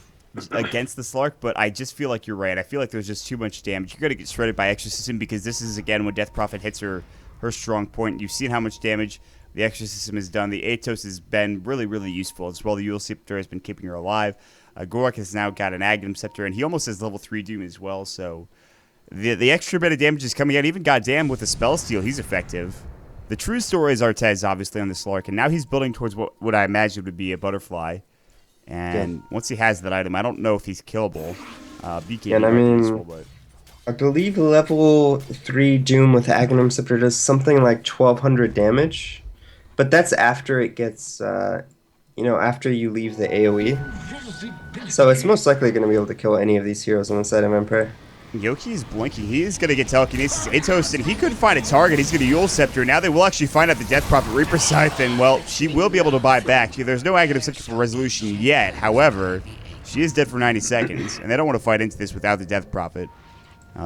against the Slark, but I just feel like you're right. I feel like there's just too much damage. You're going to get shredded by Exorcism, because this is, again, when Death Prophet hits her strong point. You've seen how much damage the Exorcism has done. The Atos has been really, really useful as well. The Yule Scepter has been keeping her alive. Gork has now got an Aghanim Scepter, and he almost has level 3 Doom as well, so the extra bit of damage is coming out. Even Goddamn with the Spell Steal, he's effective. The true story is Artez, obviously, on the Slark, and now he's building towards what I imagine would be a Butterfly. And once he has that item, I don't know if he's killable. BKB and I mean, useful, but I believe level 3 Doom with Aghanim Scepter does something like 1,200 damage. But that's after it gets, after you leave the AoE. So it's most likely going to be able to kill any of these heroes on the side of Empire. Yoki is blinking. He is going to get telekinesis. Atos, and he couldn't find a target. He's going to Yule Scepter. Now they will actually find out the Death Prophet Reaper Scythe, and, well, she will be able to buy back. There's no Aghanim Scepter for resolution yet. However, she is dead for 90 seconds, and they don't want to fight into this without the Death Prophet.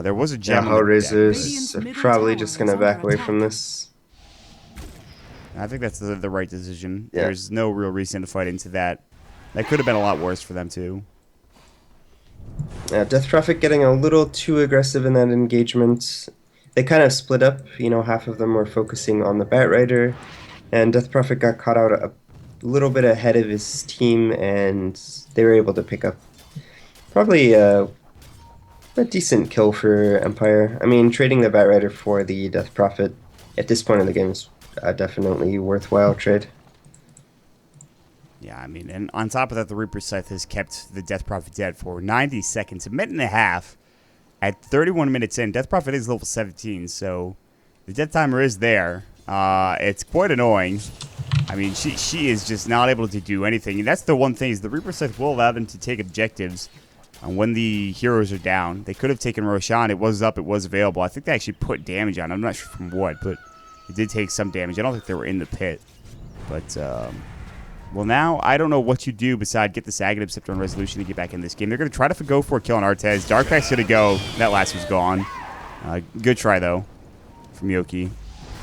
There was a gem. Yeah, HellRaisers are probably just going to back away from this. I think that's the right decision. Yeah. There's no real reason to fight into that. That could have been a lot worse for them, too. Death Prophet getting a little too aggressive in that engagement. They kind of split up. Half of them were focusing on the Batrider, and Death Prophet got caught out a little bit ahead of his team, and they were able to pick up probably a decent kill for Empire. I mean, trading the Batrider for the Death Prophet at this point in the game is definitely a worthwhile trade. Yeah, I mean, and on top of that, the Reaper Scythe has kept the Death Prophet dead for 90 seconds, a minute and a half. At 31 minutes in, Death Prophet is level 17, so the death timer is there. It's quite annoying. I mean, she is just not able to do anything. And that's the one thing, is the Reaper Scythe will allow them to take objectives when the heroes are down. They could have taken Roshan. It was up. It was available. I think they actually put damage on. I'm not sure from what, but it did take some damage. I don't think they were in the pit. But, well, now I don't know what you do besides get this Aghanim Scepter on resolution to get back in this game. They're going to try to go for a kill on Artez. Darkpack's going to go. That last was gone. Good try, though, from Yoki.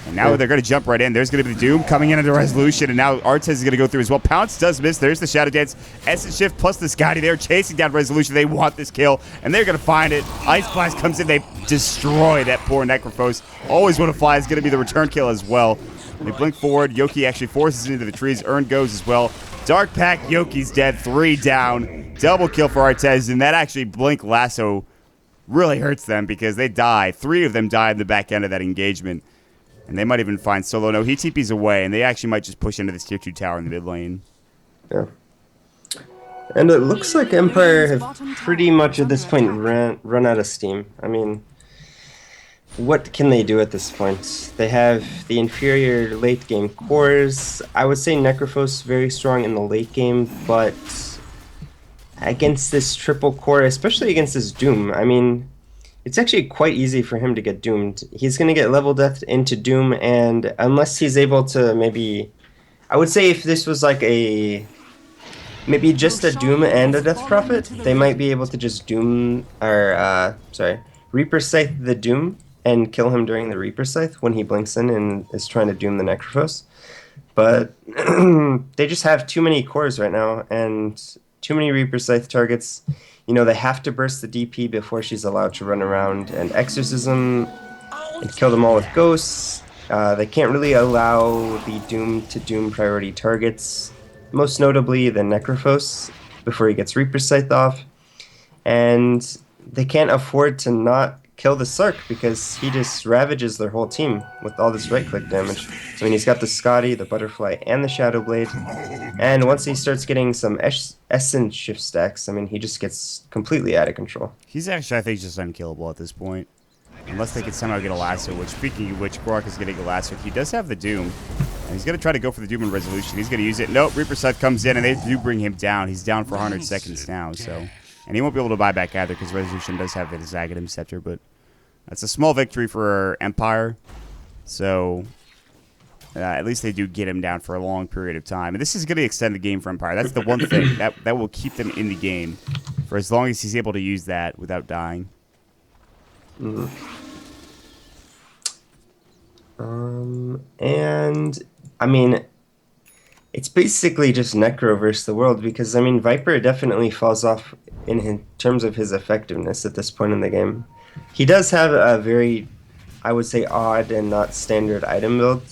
And now they're going to jump right in. There's going to be the Doom coming in under resolution, and now Artez is going to go through as well. Pounce does miss. There's the Shadow Dance. Essence Shift plus the Scotty. They're chasing down resolution. They want this kill, and they're going to find it. Ice Blast comes in. They destroy that poor Necrophos. Always want to fly is going to be the return kill as well. They blink forward. Yoki actually forces it into the trees. Urn goes as well. Dark Pack Yoki's dead, 3 down. Double kill for Artez, and that actually Blink Lasso really hurts them because they die. 3 of them die in the back end of that engagement. And they might even find Solo. No, he TP's away, and they actually might just push into this tier 2 tower in the mid lane. Yeah. And it looks like Empire have pretty much at this point run out of steam. I mean, what can they do at this point? They have the inferior late game cores. I would say Necrophos very strong in the late game, but against this triple core, especially against this Doom, I mean, it's actually quite easy for him to get doomed. He's going to get level death into Doom, and unless he's able to maybe... I would say if this was like maybe just a Doom and a Death Prophet, they might be able to just Reaper Scythe the Doom and kill him during the Reaper Scythe when he blinks in and is trying to Doom the Necrophos. But they just have too many cores right now, and too many Reaper Scythe targets. You know, they have to burst the DP before she's allowed to run around and Exorcism and kill them all with Ghosts. They can't really allow the Doom to Doom priority targets, most notably the Necrophos, before he gets Reaper Scythe off. And they can't afford to not kill the Sark because he just ravages their whole team with all this right-click damage. So I mean, he's got the Scotty, the Butterfly, and the Shadow Blade. And once he starts getting some Essence shift stacks, I mean, he just gets completely out of control. He's actually, I think, just unkillable at this point. Unless they can somehow get a lasso, which, speaking of which, Brock is getting a lasso. He does have the Doom. And he's going to try to go for the Doom in Resolution. He's going to use it. Nope, Reaper Scythe comes in, and they do bring him down. He's down for 100 seconds now, so... And he won't be able to buy back either, because Resolution does have his Aghanim Scepter, but... That's a small victory for Empire. So... at least they do get him down for a long period of time. And this is going to extend the game for Empire. That's the one thing. That will keep them in the game for as long as he's able to use that without dying. Mm. And, I mean, it's basically just Necro versus the world because, I mean, Viper definitely falls off in terms of his effectiveness at this point in the game. He does have a very, I would say, odd and not standard item build.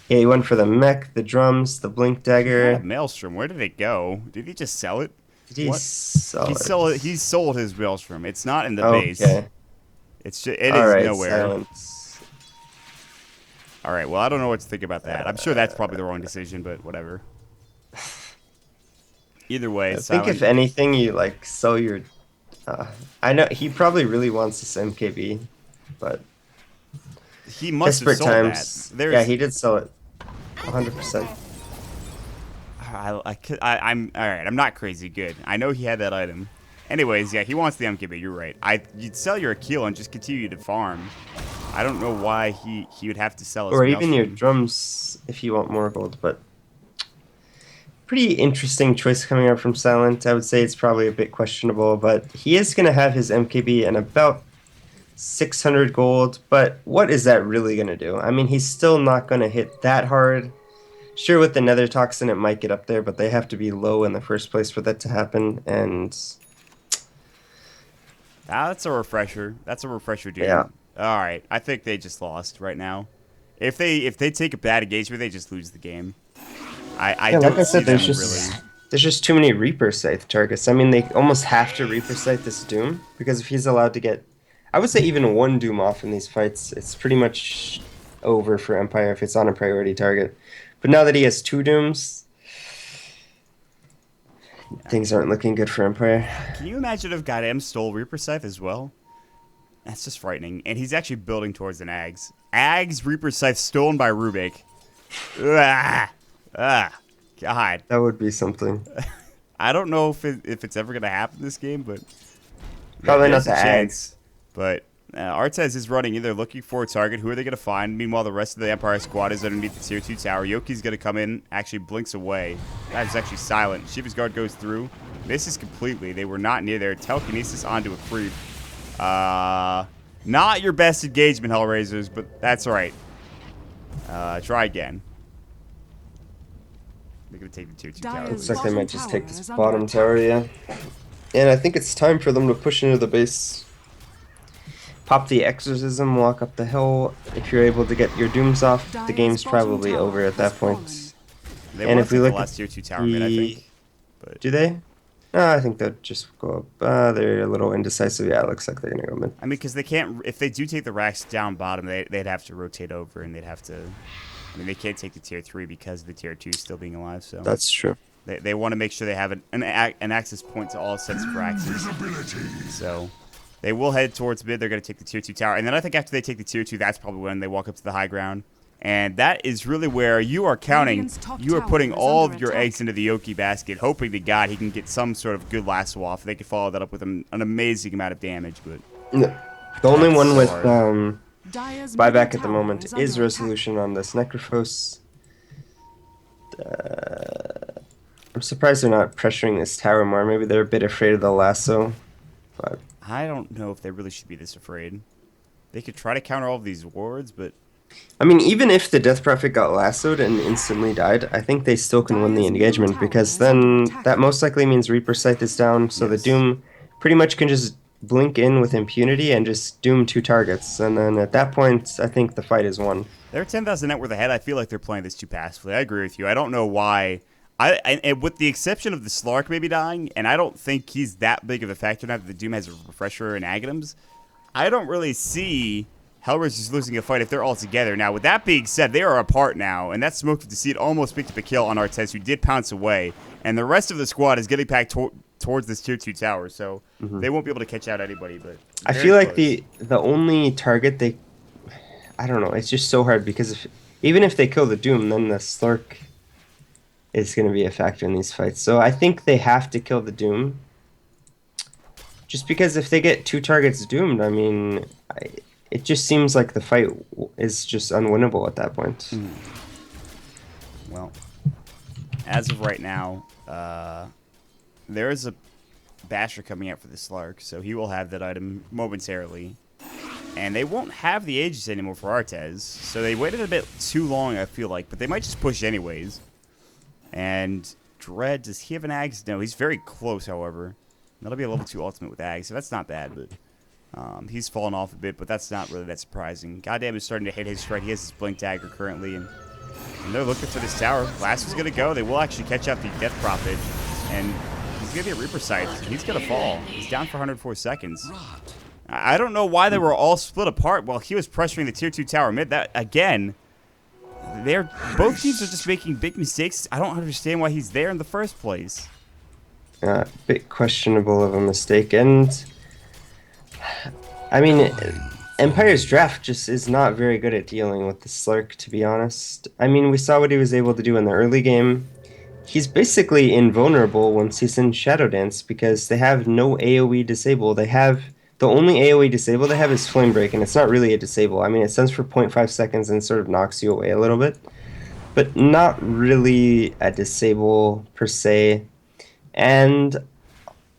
Yeah, he went for the mech, the drums, the blink dagger. Maelstrom, where did it go? Did he just sell it? Did he sell it? He sold his Maelstrom. It's not in the base. It's just, it is nowhere. Silence. All right, well, I don't know what to think about that. I'm sure that's probably the wrong decision, but whatever. Either way, I think if anything, you like sell your... I know he probably really wants this MKB, but... He must have sold that. Yeah, he did sell it. 100%. I'm all right. I'm not crazy good. I know he had that item. Anyways, yeah, he wants the MKB. You're right. You'd sell your Akil and just continue to farm. I don't know why he would have to sell his or even your drums if you want more gold. But pretty interesting choice coming out from Silent. I would say it's probably a bit questionable, but he is going to have his MKB and about 600 gold. But what is that really going to do? I mean, he's still not going to hit that hard. Sure, with the Nether Toxin, it might get up there, but they have to be low in the first place for that to happen. And that's a refresher. That's a refresher, dude. Yeah. All right. I think they just lost right now. If they take a bad engagement, they just lose the game. I don't like I said, see them there's just too many Reaper Scythe targets. I mean, they almost have to Reaper Scythe this Doom, because if he's allowed to get, I would say even one Doom off in these fights, it's pretty much over for Empire if it's on a priority target. But now that he has 2 Dooms, things aren't looking good for Empire. Can you imagine if Gaidam stole Reaper Scythe as well? That's just frightening. And he's actually building towards an Ags. Ags Reaper Scythe stolen by Rubik. God. That would be something. I don't know if it's ever going to happen this game, but... Probably not the Ags. But Artez is running in. They're looking for a target. Who are they going to find? Meanwhile, the rest of the Empire squad is underneath the tier 2 tower. Yoki's going to come in, actually blinks away. That is actually silent. Shiva's guard goes through. Misses completely. They were not near there. Telekinesis onto a creep. Not your best engagement, HellRaisers, but that's all right. Try again. They're going to take the tier 2 tower. Looks like they might just take this bottom tower, yeah. And I think it's time for them to push into the base. Pop the Exorcism, walk up the hill. If you're able to get your Dooms off, the game's probably over at that point. They And want if to we take the look last at tier 2 tower mid, I think. But do they? No, I think they'll just go up. They're a little indecisive. Yeah, it looks like they're gonna go mid. I mean, because they can't. If they do take the racks down bottom, they'd have to rotate over, and they'd have to. I mean, they can't take the tier 3 because the tier 2 is still being alive. So That's true. they want to make sure they have an access point to all sets of axes. So they will head towards mid. They're going to take the tier 2 tower, and then I think after they take the tier 2, that's probably when they walk up to the high ground. And that is really where you are counting. You are putting all of your eggs into the Yoki basket, hoping to God he can get some sort of good lasso off. They could follow that up with an amazing amount of damage, but No. The only one with Dire's buyback middle at the tower moment is is under resolution on this Necrophos. I'm surprised they're not pressuring this tower more. Maybe they're a bit afraid of the lasso. But I don't know if they really should be this afraid. They could try to counter all of these wards, but I mean, even if the Death Prophet got lassoed and instantly died, I think they still can win the Dire's middle engagement tower because is under then attack. that most likely means Reaper Scythe is down, so the Yes. Doom pretty much can just blink in with impunity and just doom 2 targets. And then at that point, I think the fight is won. they're 10,000 net worth ahead. I feel like they're playing this too passively. I agree with you. I don't know why. And with the exception of the Slark maybe dying, and I don't think he's that big of a factor now that the Doom has a refresher and Aghanims, I don't really see HellRaisers losing a fight if they're all together. Now, with that being said, they are apart now, and that Smoke of Deceit almost picked up a kill on Artez, who did pounce away, and the rest of the squad is getting back towards this tier 2 tower, so they won't be able to catch out anybody. But I very feel like close. the only target they... I don't know, it's just so hard because even if they kill the Doom, then the Slark is going to be a factor in these fights. So I think they have to kill the Doom. Just because if they get 2 targets doomed, I mean, it just seems like the fight is just unwinnable at that point. Well, as of right now, there is a Basher coming out for the Slark, so he will have that item momentarily. And they won't have the Aegis anymore for Artez, so they waited a bit too long, I feel like, but they might just push anyways. And Dread, does he have an Ags? No, he's very close, however. That'll be a level 2 ultimate with Ags, so that's not bad, but he's fallen off a bit, but that's not really that surprising. Goddamn is starting to hit his stride. He has his Blink Dagger currently, and they're looking for this tower. Last is going to go. They will actually catch out the Death Prophet, and he's going to be a Reaper Scythe. He's going to fall. He's down for 104 seconds. I don't know why they were all split apart while he was pressuring the tier 2 tower mid. That, again, both teams are just making big mistakes. I don't understand why he's there in the first place. A bit questionable of a mistake, and I mean, Empire's draft just is not very good at dealing with the Slark, to be honest. I mean, we saw what he was able to do in the early game. He's basically invulnerable once he's in Shadow Dance because they have no AoE disable. They have the only AoE disable they have is Flame Break, and it's not really a disable. I mean, it stands for 0.5 seconds and sort of knocks you away a little bit, but not really a disable per se. And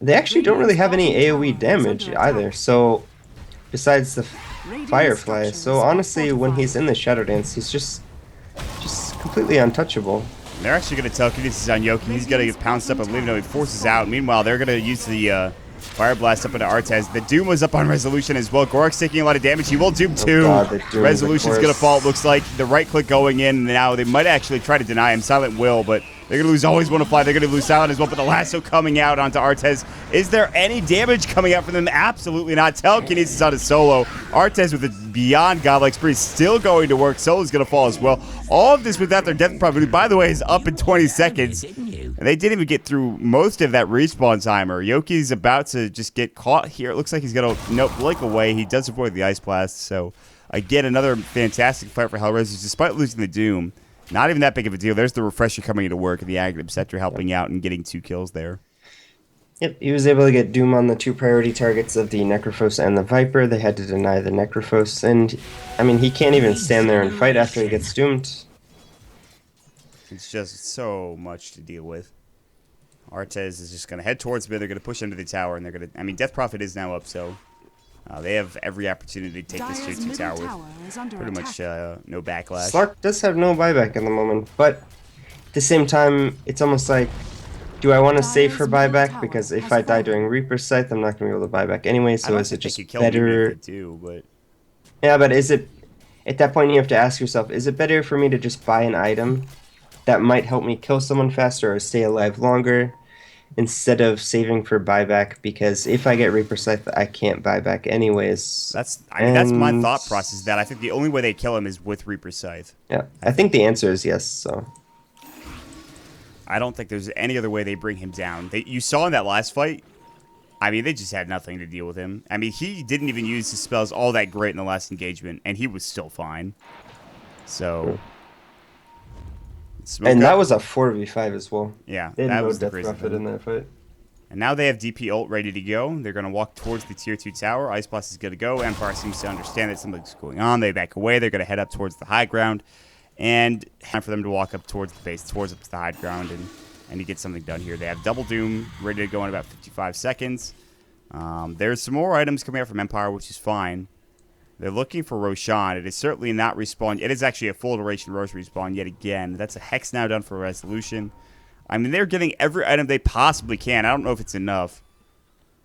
they actually don't really have any AoE damage either, so besides the Firefly. So honestly, when he's in the Shadow Dance, he's just completely untouchable. They're actually going to telekinesis on Yoki. He's going to get pounced up and leave. No, he forces out. Meanwhile, they're going to use the Fire Blast up into Artez. The Doom was up on Resolution as well. Gorik's taking a lot of damage. He will Doom 2. Resolution's going to fall. It looks like the right click going in. Now they might actually try to deny him. Silent will, but they're going to lose Always Want to Fly. They're going to lose Silent as well. But the lasso coming out onto Artez. Is there any damage coming out from them? Absolutely not. Telekinesis on his Solo. Artez with a beyond godlike spree still going to work. Solo's going to fall as well. All of this without their death probability, by the way, is up in 20 seconds. And they didn't even get through most of that respawn timer. Yoki's about to just get caught here. It looks like he's going to blink away. He does avoid the Ice Blast. So, again, another fantastic fight for HellRaisers, despite losing the Doom. Not even that big of a deal. There's the Refresher coming into work, and the Aghanim Scepter helping out and getting 2 kills there. Yep, he was able to get Doom on the 2 priority targets of the Necrophos and the Viper. They had to deny the Necrophos, and, I mean, he can't even stand there and fight after he gets doomed. It's just so much to deal with. Artez is just going to head towards mid. They're going to push into the tower, and they're going to... I mean, Death Prophet is now up, so they have every opportunity to take this tier 2 tower with pretty much no backlash. Slark does have no buyback at the moment, but at the same time, it's almost like, do I want to save for buyback? Because if I die during Reaper Scythe, I'm not going to be able to buy back anyway, so is it just better... Yeah, but is it... At that point, you have to ask yourself, is it better for me to just buy an item that might help me kill someone faster or stay alive longer instead of saving for buyback, because if I get Reaper Scythe, I can't buy back anyways. I mean, that's my thought process. That I think the only way they kill him is with Reaper Scythe. Yeah, I think the answer is yes. So I don't think there's any other way they bring him down. You saw in that last fight. I mean, they just had nothing to deal with him. I mean, he didn't even use his spells all that great in the last engagement, and he was still fine. So, and that was a 4v5 as well. Yeah, they had that no was the Death crazy Prophet thing. in that fight. And now they have DP ult ready to go. They're going to walk towards the tier 2 tower. Ice Blast is going to go. Empire seems to understand that something's going on. They back away. They're going to head up towards the high ground. And time for them to walk up towards the base, towards up to the high ground, and to get something done here. They have Double Doom ready to go in about 55 seconds. There's some more items coming out from Empire, which is fine. They're looking for Roshan. It is certainly not respawn. It is actually a full duration Rosh respawn yet again. That's a Hex now done for Resolution. I mean, they're getting every item they possibly can. I don't know if it's enough.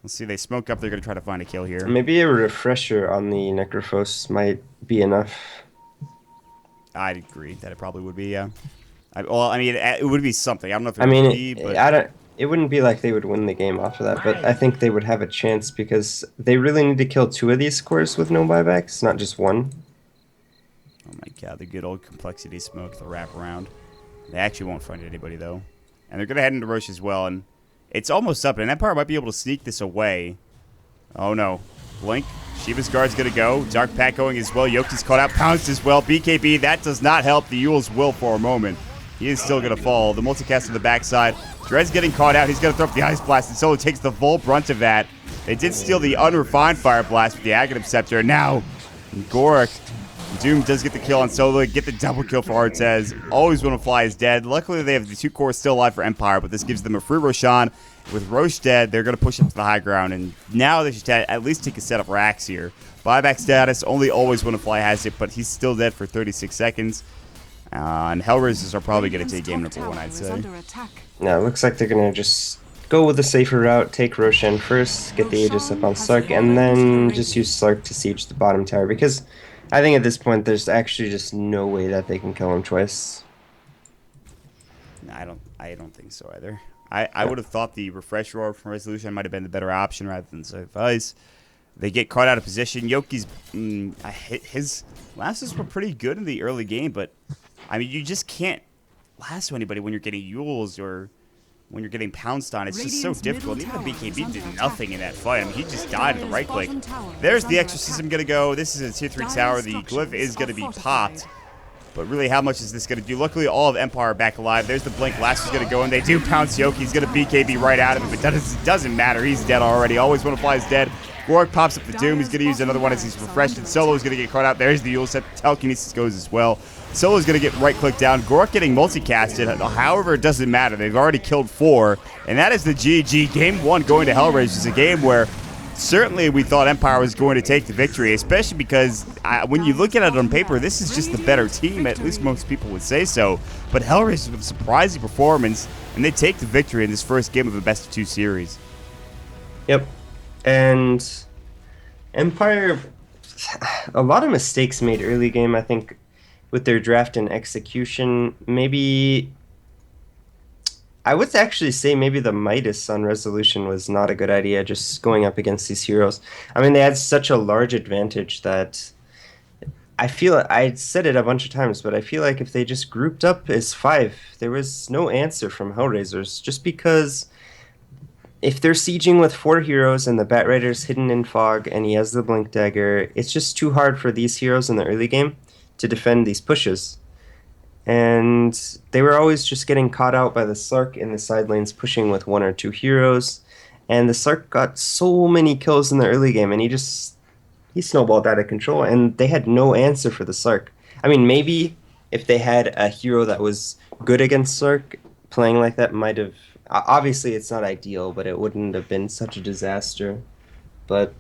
Let's see. They smoke up. They're going to try to find a kill here. Maybe a refresher on the Necrophos might be enough. I'd agree that it probably would be, yeah. Well, I mean, it would be something. I don't know if it I would mean, be, but... it wouldn't be like they would win the game off of that, but I think they would have a chance because they really need to kill 2 of these cores with no buybacks, not just 1. Oh my god, the good old complexity smoke, the wrap around. They actually won't find anybody, though. And they're going to head into Rosh as well, and it's almost up, and Empire might be able to sneak this away. Oh no. Blink. Shiva's Guard's going to go. Dark Pack going as well. Yoki's caught out. Pounced as well. BKB, that does not help the Yule's will for a moment. He is still going to fall. The multicast on the backside. Dred's getting caught out. He's going to throw up the Ice Blast, and Solo takes the full brunt of that. They did steal the unrefined Fire Blast with the Aghanim Scepter. Now, Gorik. Doom does get the kill on Solo. Get the double kill for Artez. Always want to fly is dead. Luckily, they have the 2 cores still alive for Empire, but this gives them a free Roshan. With Rosh dead, they're going to push up to the high ground, and now they should at least take a set of racks here. Buyback status, only always want to fly has it, but he's still dead for 36 seconds. And HellRaisers are probably going to take game number 1, I'd say. No, it looks like they're going to just go with the safer route, take Roshan first, get the Aegis up on Sark, and then just use Sark to siege the bottom tower, because I think at this point there's actually just no way that they can kill him twice. No, I don't think so either. I would have thought the Refresh Roar from Resolution might have been the better option rather than Scythe Ice. They get caught out of position. Yoki's his lassos were pretty good in the early game, but I mean, you just can't lasso anybody when you're getting Yules or when you're getting pounced on. It's just so difficult. Even the BKB did nothing in that fight. I mean, he just died at the right click. There's the Exorcism going to go. This is a tier 3 tower. The glyph is going to be popped. But really, how much is this going to do? Luckily, all of Empire are back alive. There's the blink. Lasso's going to go, and they do pounce Yoki. He's going to BKB right out of it, but it doesn't matter. He's dead already. Always want to fly is dead. Rourke pops up the Doom. He's going to use another one as he's refreshed, and Solo's going to get caught out. There's the Yule set. Telekinesis goes as well. Solo's going to get right-click down. Gork getting multicasted. However, it doesn't matter. They've already killed 4, and that is the GG. Game 1 going to HellRaisers, a game where certainly we thought Empire was going to take the victory, especially because when you look at it on paper, this is just the better team. At least most people would say so. But HellRaisers with a surprising performance, and they take the victory in this first game of a best-of-2 series. Yep. And Empire, a lot of mistakes made early game, I think, with their draft and execution. Maybe, I would actually say maybe the Midas on Resolution was not a good idea, just going up against these heroes. I mean, they had such a large advantage that I feel, I said it a bunch of times, but I feel like if they just grouped up as 5, there was no answer from HellRaisers, just because if they're sieging with 4 heroes and the Bat Rider's hidden in fog and he has the Blink Dagger, it's just too hard for these heroes in the early game to defend these pushes. And they were always just getting caught out by the Sark in the side lanes pushing with 1 or 2 heroes. And the Sark got so many kills in the early game, and he snowballed out of control, and they had no answer for the Sark. I mean, maybe if they had a hero that was good against Sark, playing like that might have... Obviously, it's not ideal, but it wouldn't have been such a disaster. But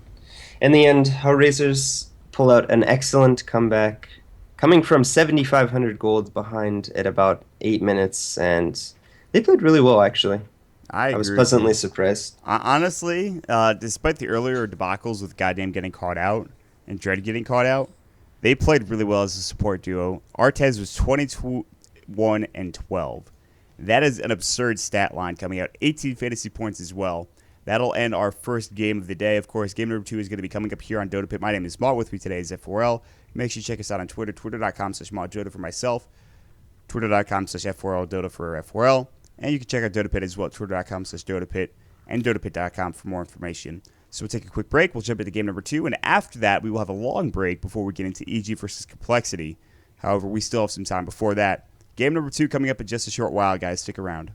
in the end, HellRaisers pull out an excellent comeback, coming from 7,500 gold behind at about 8 minutes, and they played really well, actually. I was pleasantly surprised. Honestly, despite the earlier debacles with Goddamn getting caught out and Dread getting caught out, they played really well as a support duo. Artez was 1, and 12. That is an absurd stat line coming out. 18 fantasy points as well. That'll end our first game of the day. Of course, game number 2 is going to be coming up here on DotaPit. My name is Maud. With me today is F4L. Make sure you check us out on Twitter, twitter.com/MaudJota for myself, twitter.com/F4LDota for F4L. And you can check out DotaPit as well, twitter.com/DotaPit and DotaPit.com for more information. So we'll take a quick break. We'll jump into game number 2. And after that, we will have a long break before we get into EG versus Complexity. However, we still have some time before that. Game number 2 coming up in just a short while, guys. Stick around.